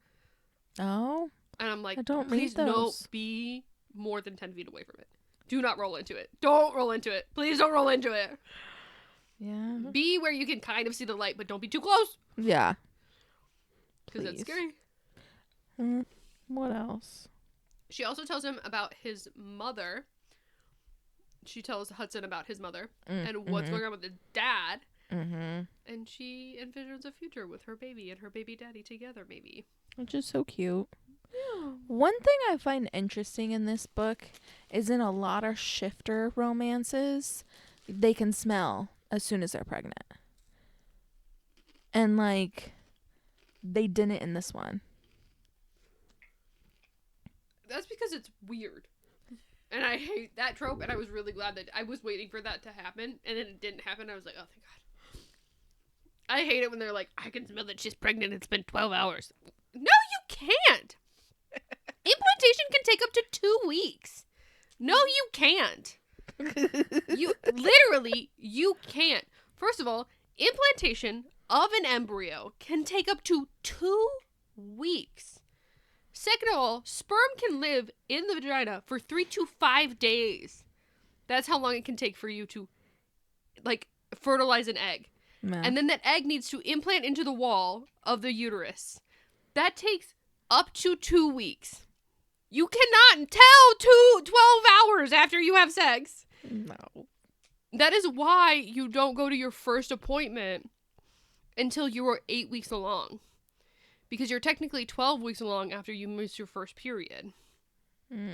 C: Oh.
A: and I'm like,
C: I don't
A: please
C: read
A: no,
C: those.
A: be more than 10 feet away from it. Do not roll into it. Don't roll into it. Please don't roll into it.
C: Yeah.
A: Be where you can kind of see the light, but don't be too close.
C: Yeah.
A: Because that's
C: Please.
A: scary.
C: What else?
A: She also tells him about his mother. She tells Hudson about his mother and what's going on with his dad.
C: Mm-hmm.
A: And she envisions a future with her baby and her baby daddy together, maybe.
C: Which is so cute.
A: Yeah.
C: One thing I find interesting in this book is in a lot of shifter romances, they can smell as soon as they're pregnant. And, like, they didn't in this one.
A: That's because it's weird. And I hate that trope, and I was really glad that I was waiting for that to happen, and then it didn't happen. I was like, oh, thank God. I hate it when they're like, I can smell that she's pregnant. It's been 12 hours. No, you can't. Implantation can take up to 2 weeks. No, you can't. You can't. First of all, implantation of an embryo can take up to 2 weeks. Second of all, sperm can live in the vagina for 3 to 5 days. That's how long it can take for you to, like, fertilize an egg.
C: Yeah.
A: And then that egg needs to implant into the wall of the uterus. That takes up to 2 weeks. You cannot tell 12 hours after you have sex.
C: No.
A: That is why you don't go to your first appointment until you are 8 weeks along. Because you're technically 12 weeks along after you miss your first period.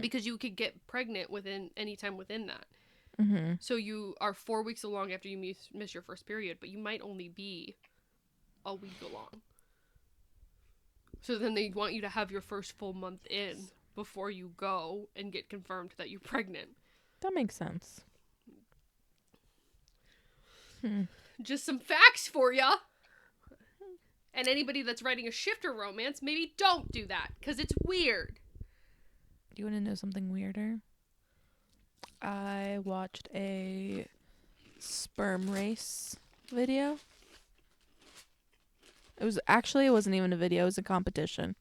A: Because you could get pregnant within any time within that.
C: Mm-hmm.
A: So you are 4 weeks along after you miss your first period, but you might only be a week along. So then they want you to have your first full month in before you go and get confirmed that you're pregnant.
C: That makes sense.
A: Just some facts for ya. And anybody that's writing a shifter romance, maybe don't do that, because it's weird.
C: Do you want to know something weirder? I watched a sperm race video. It wasn't even a video, it was a competition.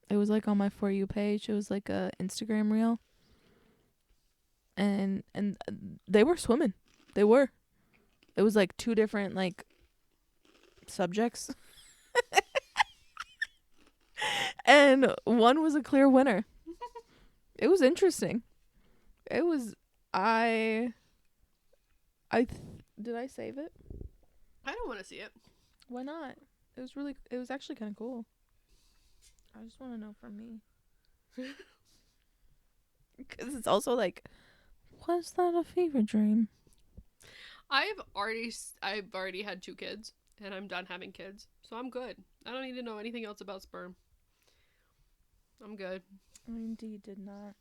C: It was like on my For You page. It was like a Instagram reel. And they were swimming. They were. It was like 2 different like subjects. And one was a clear winner. It was interesting. It was did I save it?
A: I don't want to see it.
C: Why not? It was actually kind of cool. I just want to know from me. Because it's also like, was that a fever dream?
A: I've already had 2 kids, and I'm done having kids, so I'm good. I don't need to know anything else about sperm. I'm good.
C: I indeed did not.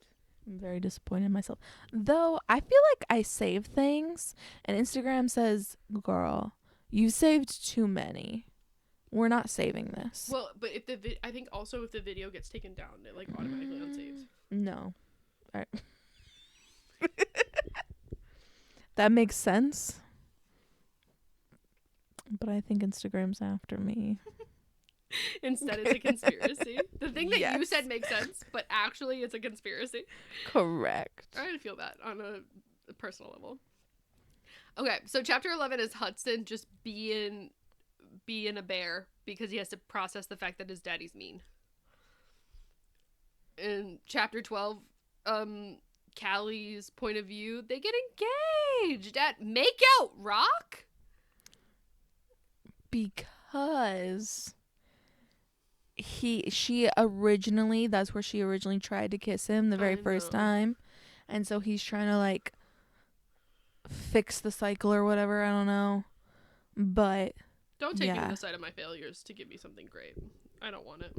C: I'm very disappointed in myself. Though, I feel like I save things, and Instagram says, girl, you saved too many. We're not saving this.
A: Well, but if I think also if the video gets taken down, it like automatically unsaves.
C: No. All right. That makes sense. But I think Instagram's after me.
A: Instead, it's a conspiracy. The thing that you
C: Yes.
A: said makes sense, but actually it's a conspiracy.
C: Correct.
A: I didn't feel that on a personal level. Okay, so chapter 11 is Hudson just being a bear because he has to process the fact that his daddy's mean. In chapter 12, Callie's point of view, they get engaged at Makeout Rock?
C: Because that's where she originally tried to kiss him the very first time. And so he's trying to like fix the cycle or whatever. I don't know. But
A: Don't take me to
C: yeah.
A: the side of my failures to give me something great. I don't want it.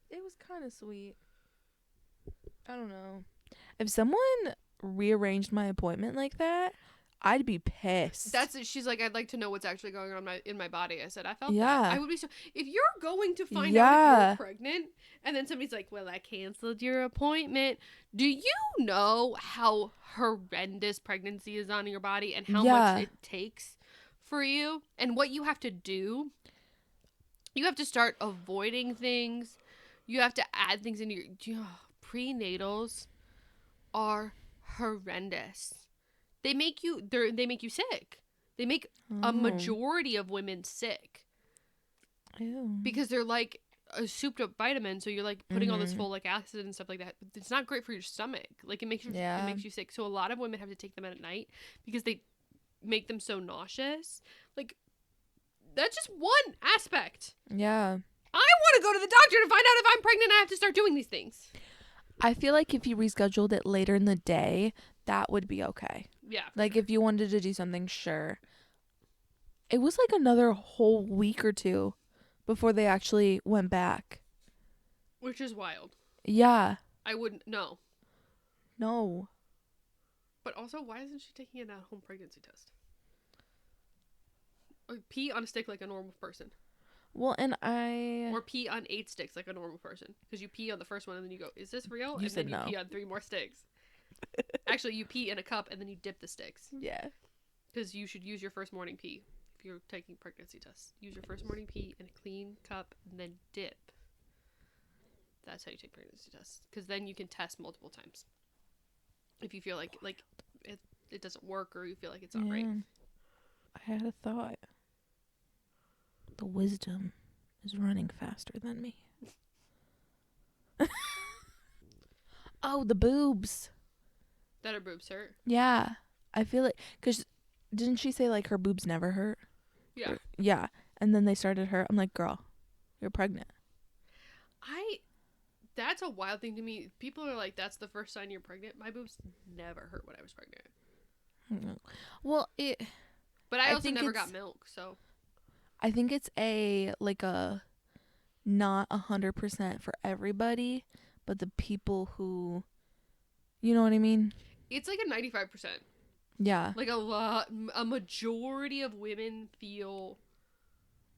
C: It was kind of sweet. I don't know. If someone rearranged my appointment like that, I'd be pissed.
A: She's like, I'd like to know what's actually going on in my body. I said, I felt
C: Yeah.
A: that. I would be so. If you're going to find out if you're pregnant, and then somebody's like, well, I canceled your appointment. Do you know how horrendous pregnancy is on your body and how much it takes for you and what you have to do? You have to start avoiding things. You have to add things into your prenatals are horrendous. They make you sick. They make a majority of women sick.
C: Ew.
A: Because they're like a souped up vitamin, so you're like putting all this folic acid and stuff like that. It's not great for your stomach. Like it makes you sick. So a lot of women have to take them at night because they make them so nauseous. Like that's just one aspect.
C: Yeah.
A: I want to go to the doctor to find out if I'm pregnant. I have to start doing these things.
C: I feel like if you rescheduled it later in the day, that would be okay.
A: Yeah.
C: Like if you wanted to do something, sure. It was like another whole week or two before they actually went back.
A: Which is wild.
C: Yeah.
A: I wouldn't. No.
C: No.
A: But also, why isn't she taking an at-home pregnancy test? Or pee on a stick like a normal person.
C: Well, and
A: Or pee on 8 sticks like a normal person. Because you pee on the first one and then you go, is this real?
C: You said
A: then you
C: no.
A: pee on 3 more sticks. Actually, you pee in a cup and then you dip the sticks.
C: Yeah.
A: Because you should use your first morning pee if you're taking pregnancy tests. Use your first morning pee in a clean cup and then dip. That's how you take pregnancy tests. Because then you can test multiple times. If you feel like it doesn't work or you feel like it's not right.
C: I had a thought. The wisdom is running faster than me. Oh, the boobs.
A: That her boobs hurt?
C: Yeah. I feel like, because didn't she say like her boobs never hurt?
A: Yeah.
C: Yeah. And then they started hurt. I'm like, girl, you're pregnant.
A: That's a wild thing to me. People are like, that's the first sign you're pregnant. My boobs never hurt when I was pregnant.
C: Well,
A: but I also never got milk, so.
C: I think it's a not 100% for everybody, but the people who, you know what I mean?
A: It's like a 95%.
C: Yeah.
A: Like a majority of women feel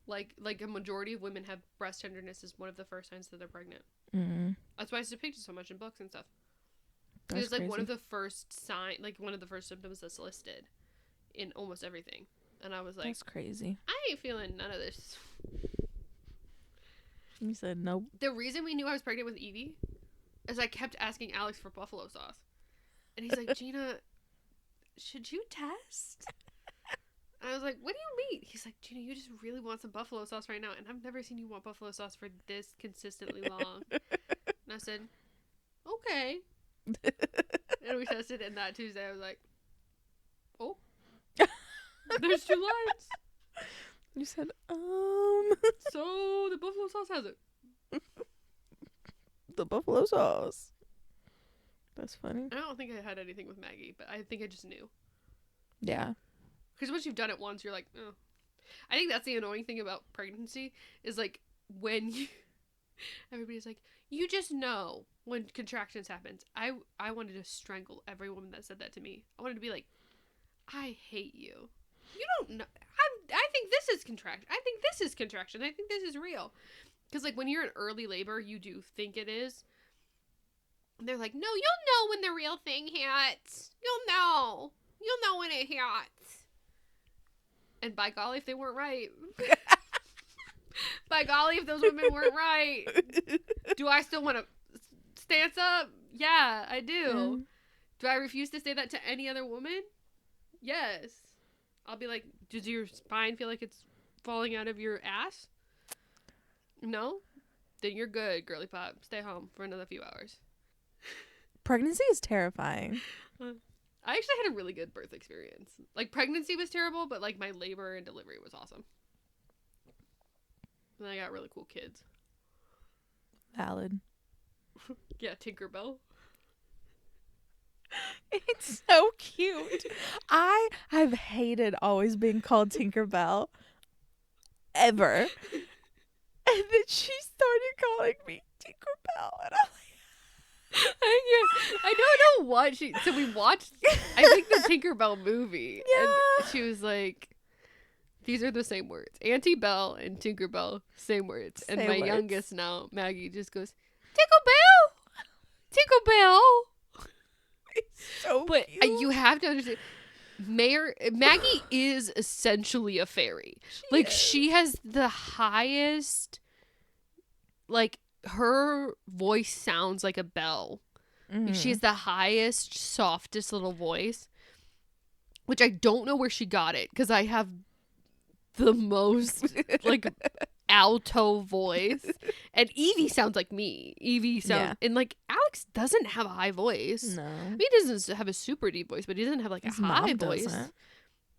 A: like a majority of women have breast tenderness as one of the first signs that they're pregnant.
C: Mm-hmm.
A: That's why it's depicted so much in books and stuff.
C: That's
A: it's like
C: crazy.
A: one of the first one of the first symptoms that's listed in almost everything. And I was like,
C: that's crazy.
A: I ain't feeling none of this.
C: You said nope.
A: The reason we knew I was pregnant with Evie is I kept asking Alex for buffalo sauce. And he's like, Gina, should you test? And I was like, what do you mean? He's like, Gina, you just really want some buffalo sauce right now. And I've never seen you want buffalo sauce for this consistently long. And I said, okay. And we tested, and that Tuesday I was like, oh. There's 2 lines.
C: You said,
A: So the buffalo sauce has it.
C: The buffalo sauce. That's funny.
A: I don't think I had anything with Maggie, but I think I just knew.
C: Yeah.
A: Because once you've done it once, you're like, oh. I think that's the annoying thing about pregnancy is like when everybody's like, you just know when contractions happens. I wanted to strangle every woman that said that to me. I wanted to be like, I hate you. You don't know. I think this is contraction. I think this is contraction. I think this is real. Because like when you're in early labor, you do think it is. And they're like, no, you'll know when the real thing hits. You'll know. You'll know when it hits. And by golly, if they weren't right. By golly, if those women weren't right. Do I still want to stance up? Yeah, I do. Do I refuse to say that to any other woman? Yes. I'll be like, does your spine feel like it's falling out of your ass? No? Then you're good, girly pop. Stay home for another few hours.
C: Pregnancy is terrifying.
A: I actually had a really good birth experience. Like, pregnancy was terrible, but, like, my labor and delivery was awesome. And I got really cool kids.
C: Valid.
A: Yeah, Tinkerbell.
C: It's so cute. I have hated always being called Tinkerbell. Ever. And then she started calling me Tinkerbell. And I'm
A: I don't know what she. So we watched, I think, the Tinkerbell movie.
C: Yeah.
A: And she was like, these are the same words. Auntie Belle and Tinkerbell, same words. And
C: Same
A: my
C: words.
A: youngest now, Maggie, just goes, Tinkerbell! Tinkerbell!
C: it's so
A: But
C: cute.
A: you have to understand, Maggie is essentially a fairy. Like, she has the highest, like, her voice sounds like a bell.
C: Mhm.
A: She has the highest, softest little voice, which I don't know where she got it, because I have the most, like, alto voice. And Evie sounds like me. Evie sounds,
C: Yeah.
A: and, like, Alex doesn't have a high voice.
C: No.
A: I mean, he doesn't have a super deep voice, but he doesn't have, like,
C: His
A: a high
C: mom
A: voice.
C: doesn't.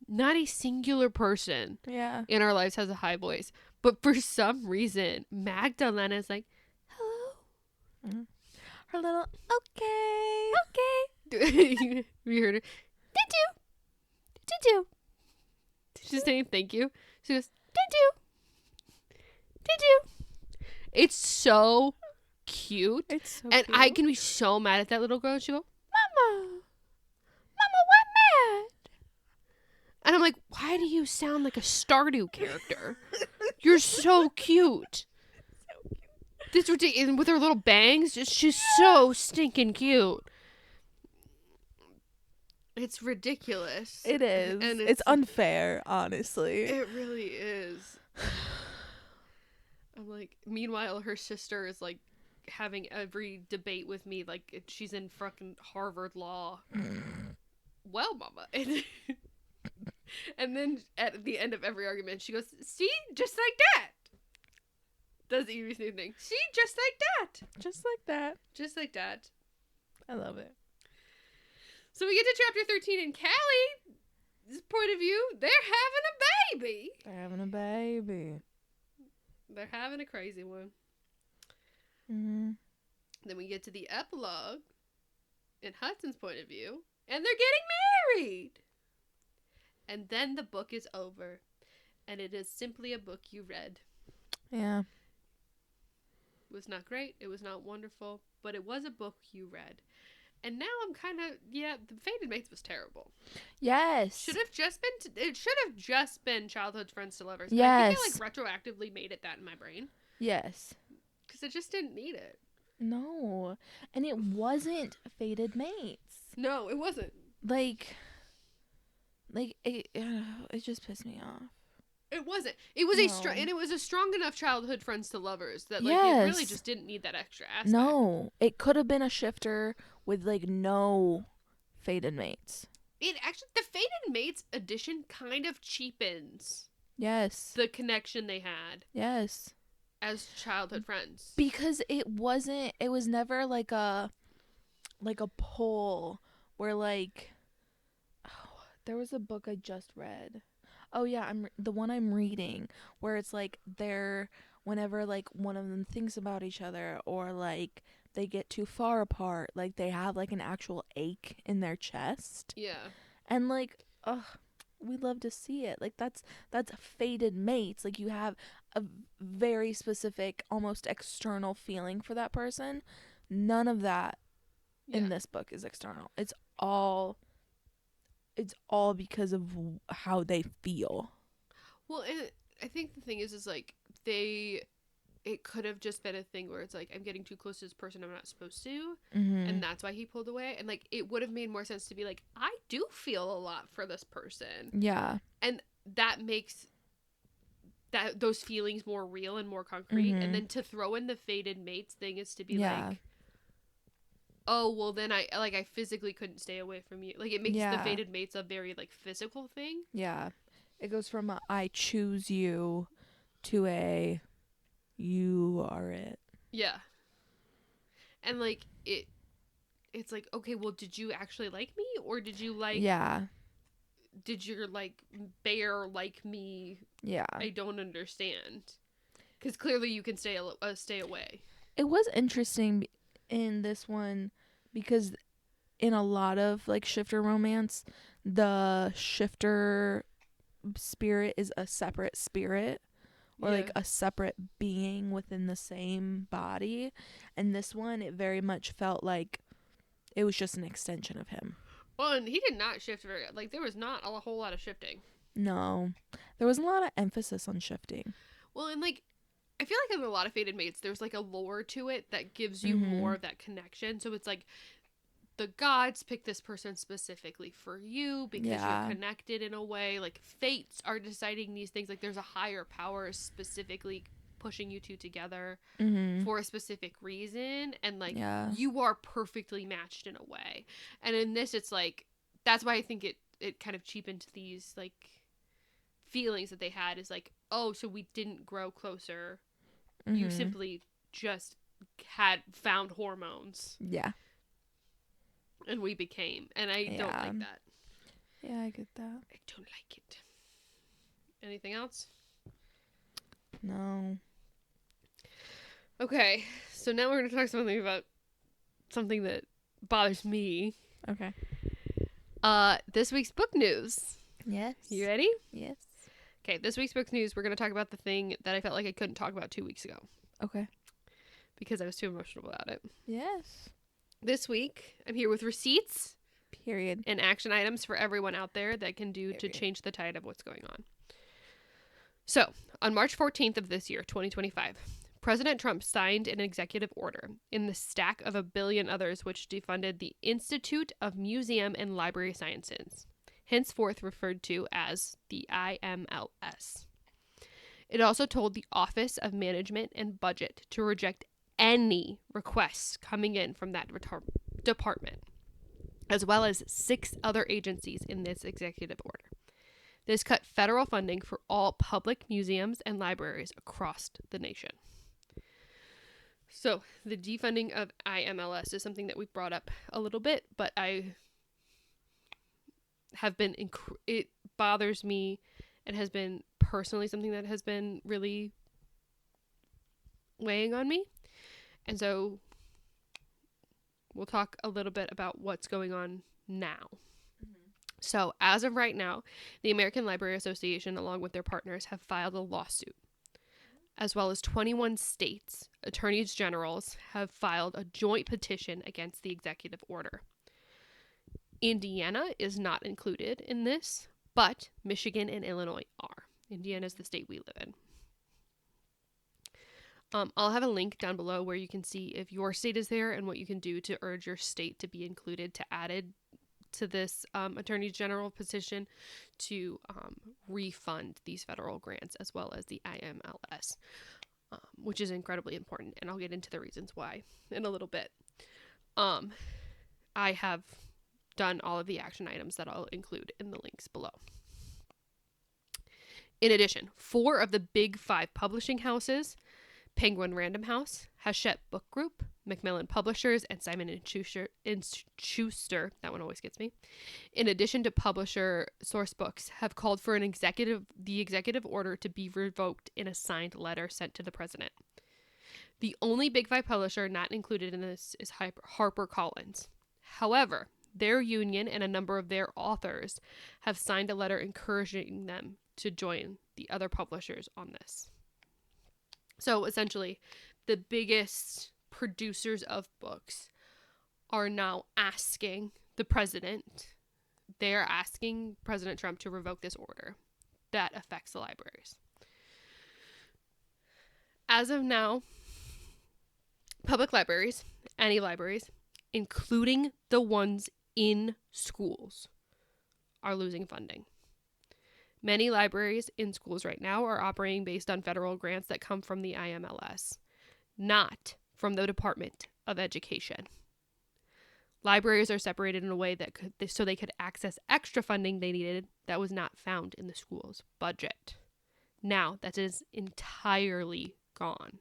A: Not a singular person
C: Yeah.
A: in our lives has a high voice. But for some reason, Magdalena's like, hello.
C: Her little okay.
A: Okay. We heard her. Did you? Did you? She's saying thank you. She goes, did you? Did you? It's so cute.
C: It's so
A: And
C: cute.
A: I can be so mad at that little girl. And she'll go, Mama. Mama, what mad? And I'm like, why do you sound like a Stardew character? You're so cute. This ridiculous, and with her little bangs, she's so stinking cute. It's ridiculous.
C: It is.
A: And
C: It's unfair, honestly.
A: It really is. I'm like, meanwhile, her sister is like having every debate with me like she's in fucking Harvard Law. Well, Mama. And then at the end of every argument, she goes, see? Just like that. Does Evie's new thing. See? Just like that.
C: Just like that.
A: Just like that.
C: I love it.
A: So we get to chapter 13 and Callie's point of view. They're having a baby.
C: They're having a baby.
A: They're having a crazy one.
C: Mm-hmm.
A: Then we get to the epilogue in Hudson's point of view. And they're getting married. And then the book is over. And it is simply a book you read.
C: Yeah.
A: It was not great. It was not wonderful. But it was a book you read. And now I'm kind of, the Fated Mates was terrible.
C: Yes.
A: It should have just been Childhood Friends to Lovers.
C: Yes.
A: I think I retroactively made it that in my brain.
C: Yes.
A: Because it just didn't need it.
C: No. And it wasn't Fated Mates.
A: No, it wasn't.
C: Like it just pissed me off.
A: It wasn't. It was
C: No.
A: it was a strong enough Childhood Friends to Lovers that it
C: Yes.
A: really just didn't need that extra aspect.
C: No. It could have been a shifter with no Fated Mates.
A: It actually, the Fated Mates edition kind of cheapens
C: Yes.
A: the connection they had
C: Yes.
A: as childhood friends.
C: Because it was never like a pull where there was a book I just read. Oh yeah, the one I'm reading where it's like they're whenever like one of them thinks about each other or like they get too far apart, like they have like an actual ache in their chest.
A: Yeah.
C: And like, we love to see it. Like that's Fated Mates. Like you have a very specific, almost external feeling for that person. None of that in this book is external. It's all because of how they feel.
A: Well, and I think the thing is like it could have just been a thing where it's like, I'm getting too close to this person I'm not supposed to.
C: Mm-hmm.
A: And that's why he pulled away. And like, it would have made more sense to be like, I do feel a lot for this person.
C: Yeah.
A: And that makes those feelings more real and more concrete.
C: Mhm.
A: And then to throw in the Fated Mates thing is to be
C: Yeah.
A: like, oh, well then I physically couldn't stay away from you. Like, it makes the
C: Yeah.
A: Fated Mates a very like physical thing.
C: Yeah. It goes from a I choose you to a you are it.
A: Yeah. And like it's like, okay, well, did you actually like me, or did you like did your like bear like me?
C: Yeah.
A: I don't understand. Because clearly you can stay away.
C: It was interesting in this one because in a lot of like shifter romance, the shifter spirit is a separate spirit or like a separate being within the same body, and this one it very much felt like it was just an extension of him.
A: Well, and he did not shift very, like, there was not a whole lot of shifting.
C: No, there wasn't a lot of emphasis on shifting.
A: Well, and like, I feel like in a lot of Fated Mates, there's like a lore to it that gives you more of that connection. So it's like the gods pick this person specifically for you because you're connected in a way. Like, fates are deciding these things. Like, there's a higher power specifically pushing you two together for a specific reason. And like, you are perfectly matched in a way. And in this, it's like, that's why I think it kind of cheapened these like feelings that they had, is like, oh, so we didn't grow closer. You simply just had found hormones.
C: Yeah.
A: And we became. And I don't like that.
C: Yeah, I get that.
A: I don't like it. Anything else?
C: No.
A: Okay. So now we're going to talk something about something that bothers me.
C: Okay.
A: This week's book news.
C: Yes.
A: You ready?
C: Yes.
A: Okay, this week's book news, we're going to talk about the thing that I felt like I couldn't talk about 2 weeks ago.
C: Okay.
A: Because I was too emotional about it.
C: Yes.
A: This week, I'm here with receipts.
C: Period.
A: And action items for everyone out there that can do to change the tide of what's going on. So, on March 14th of this year, 2025, President Trump signed an executive order in the stack of a billion others which defunded the Institute of Museum and Library Sciences, henceforth referred to as the IMLS. It also told the Office of Management and Budget to reject any requests coming in from that department, as well as 6 other agencies in this executive order. This cut federal funding for all public museums and libraries across the nation. So, the defunding of IMLS is something that we've brought up a little bit, but I have been, it bothers me and has been personally something that has been really weighing on me. And so we'll talk a little bit about what's going on now. So as of right now, the American Library Association, along with their partners, have filed a lawsuit, as well as 21 states' attorneys generals have filed a joint petition against the executive order. Indiana is not included in this, but Michigan and Illinois are. Indiana is the state we live in. I'll have a link down below where you can see if your state is there and what you can do to urge your state to be included, to added to this Attorney General petition to refund these federal grants, as well as the IMLS, which is incredibly important. And I'll get into the reasons why in a little bit. I have done all of the action items that I'll include in the links below. In addition, 4 of the big 5 publishing houses, Penguin Random House, Hachette Book Group, Macmillan Publishers, and Simon & Schuster, that one always gets me, in addition to publisher Source Books, have called for the executive order to be revoked in a signed letter sent to the president. The only Big 5 publisher not included in this is HarperCollins. However, their union and a number of their authors have signed a letter encouraging them to join the other publishers on this. So essentially, the biggest producers of books are now asking the president, they're asking President Trump to revoke this order that affects the libraries. As of now, public libraries, any libraries, including the ones in schools, are losing funding. Many libraries in schools right now are operating based on federal grants that come from the IMLS, not from the Department of Education. Libraries are separated in a way that so they could access extra funding they needed that was not found in the school's budget. Now that is entirely gone.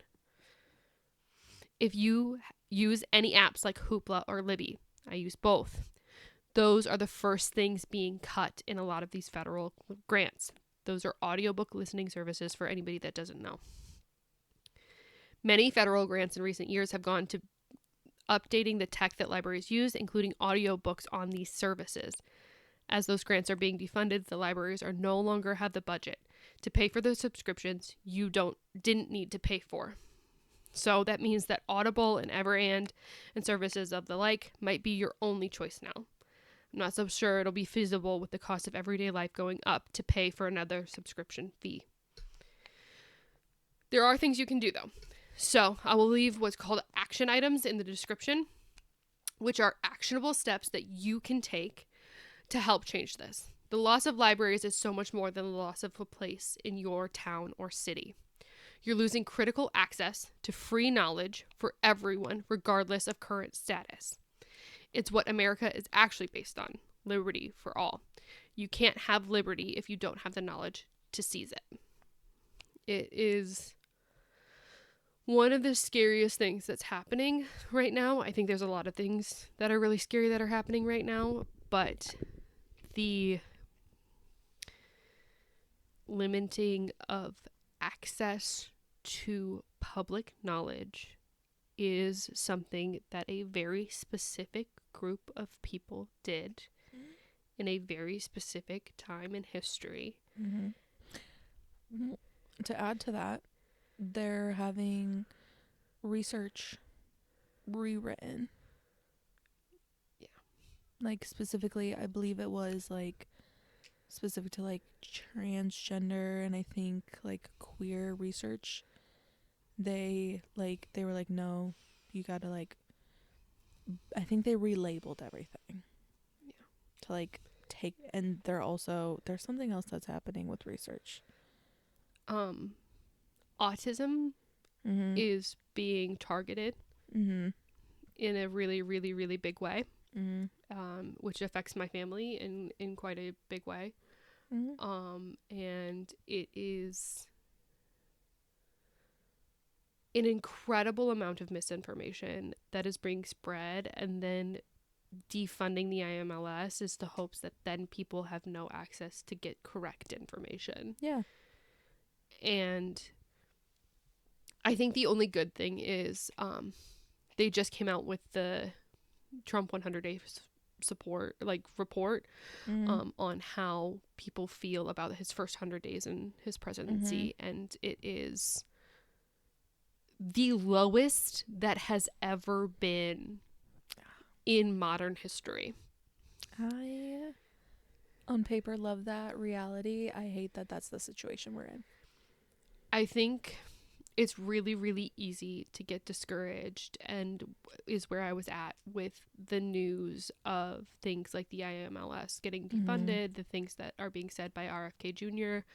A: If you use any apps like Hoopla or Libby, I use both. Those are the first things being cut in a lot of these federal grants. Those are audiobook listening services for anybody that doesn't know. Many federal grants in recent years have gone to updating the tech that libraries use, including audiobooks on these services. As those grants are being defunded, the libraries are no longer have the budget to pay for those subscriptions you didn't need to pay for. So that means that Audible and Everand and services of the like might be your only choice now. I'm not so sure it'll be feasible with the cost of everyday life going up to pay for another subscription fee. There are things you can do though. So I will leave what's called action items in the description, which are actionable steps that you can take to help change this. The loss of libraries is so much more than the loss of a place in your town or city. You're losing critical access to free knowledge for everyone, regardless of current status. It's what America is actually based on, liberty for all. You can't have liberty if you don't have the knowledge to seize it. It is one of the scariest things that's happening right now. I think there's a lot of things that are really scary that are happening right now, but the limiting of access to public knowledge is something that a very specific group of people did in a very specific time in history.
C: Mm-hmm. To add to that, they're having research rewritten.
A: Yeah.
C: Like specifically, I believe it was like specific to like transgender and I think like queer research. They were like, no, you gotta like, I think they relabeled everything.
A: Yeah.
C: To like take, and there's something else that's happening with research.
A: Autism
C: Mm-hmm.
A: is being targeted
C: Mm-hmm.
A: in a really, really, really big way,
C: Mm-hmm.
A: which affects my family in quite a big way.
C: Mm-hmm.
A: And it is an incredible amount of misinformation that is being spread, and then defunding the IMLS is the hopes that then people have no access to get correct information.
C: Yeah.
A: And I think the only good thing is they just came out with the Trump 100-day support report on how people feel about his first 100 days in his presidency, and it is the lowest that has ever been in modern history.
C: I on paper love that. Reality, I hate that that's the situation we're in.
A: I think it's really, really easy to get discouraged, and is where I was at with the news of things like the IMLS getting defunded, the things that are being said by RFK Jr.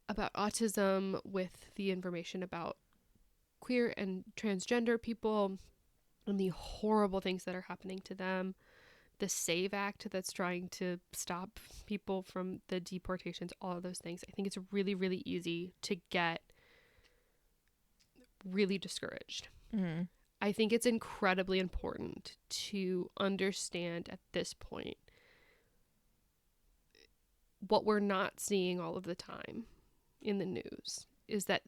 A: about autism, with the information about queer and transgender people and the horrible things that are happening to them. The SAVE Act that's trying to stop people from the deportations, all of those things. I think it's really, really easy to get really discouraged. I think it's incredibly important to understand at this point what we're not seeing all of the time in the news is that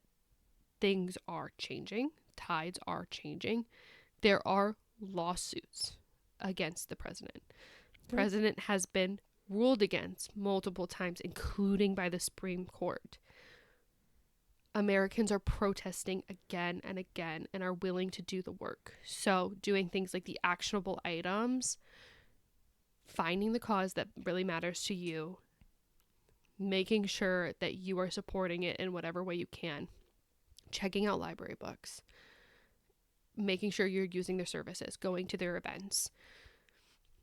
A: things are changing. Tides are changing. There are lawsuits against the president. The president has been ruled against multiple times, including by the Supreme Court. Americans are protesting again and again and are willing to do the work. So doing things like the actionable items, finding the cause that really matters to you, making sure that you are supporting it in whatever way you can, checking out library books, making sure you're using their services, going to their events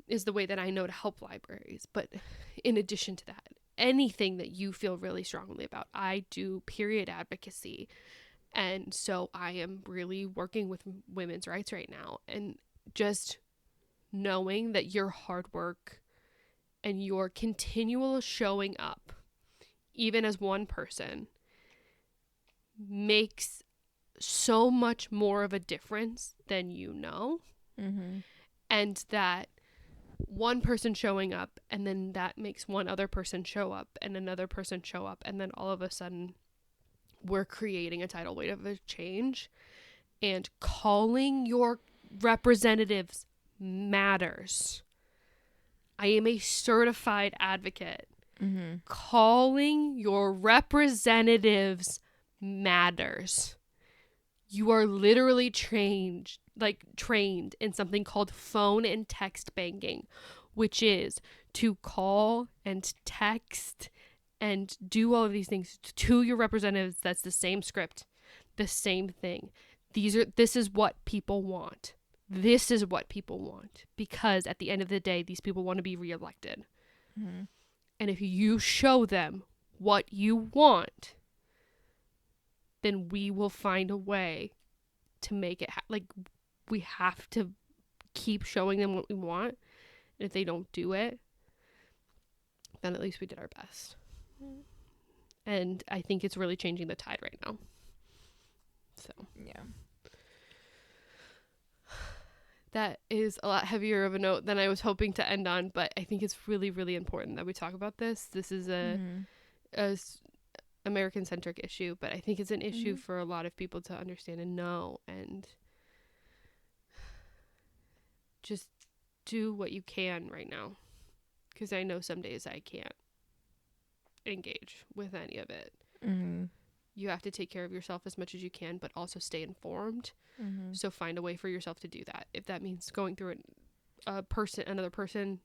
A: is the way that I know to help libraries. But in addition to that, anything that you feel really strongly about, I do period advocacy. And so I am really working with women's rights right now. And just knowing that your hard work and your continual showing up, even as one person, makes so much more of a difference than you know. And that one person showing up, and then that makes one other person show up, and another person show up, and then all of a sudden we're creating a tidal wave of a change. And calling your representatives matters. I am a certified advocate.
C: Mm-hmm.
A: Calling your representatives matters. You are literally trained in something called phone and text banking, which is to call and text and do all of these things to your representatives. That's the same script, the same thing. This is what people want. This is what people want, because at the end of the day, these people want to be reelected.
C: Mm-hmm.
A: And if you show them what you want, then we will find a way to make it we have to keep showing them what we want. And if they don't do it, then at least we did our best. And I think it's really changing the tide right now. So
C: Yeah.
A: that is a lot heavier of a note than I was hoping to end on, but I think it's really, really important that we talk about this. This is a American-centric issue, but I think it's an issue for a lot of people to understand and know, and just do what you can right now, because I know some days I can't engage with any of it.
C: Mm-hmm.
A: You have to take care of yourself as much as you can, but also stay informed.
C: Mm-hmm.
A: So find a way for yourself to do that. If that means going through another person,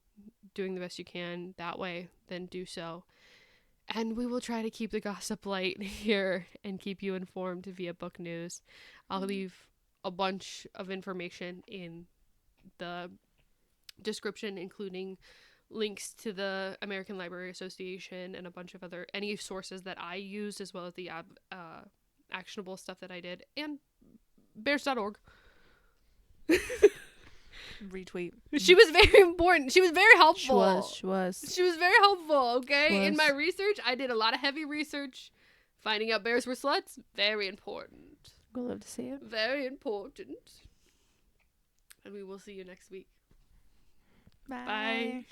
A: doing the best you can that way, then do so. And we will try to keep the gossip light here and keep you informed via book news. I'll leave a bunch of information in the description, including links to the American Library Association and a bunch of any sources that I used, as well as the actionable stuff that I did, and bears.org.
C: Retweet.
A: She was very important. She was very helpful.
C: She was.
A: She was very helpful, okay?
C: She
A: In
C: was.
A: my research, I did a lot of heavy research. Finding out bears were sluts, very important.
C: We'll love to see it.
A: Very important. And we will see you next week.
C: Bye.
A: Bye.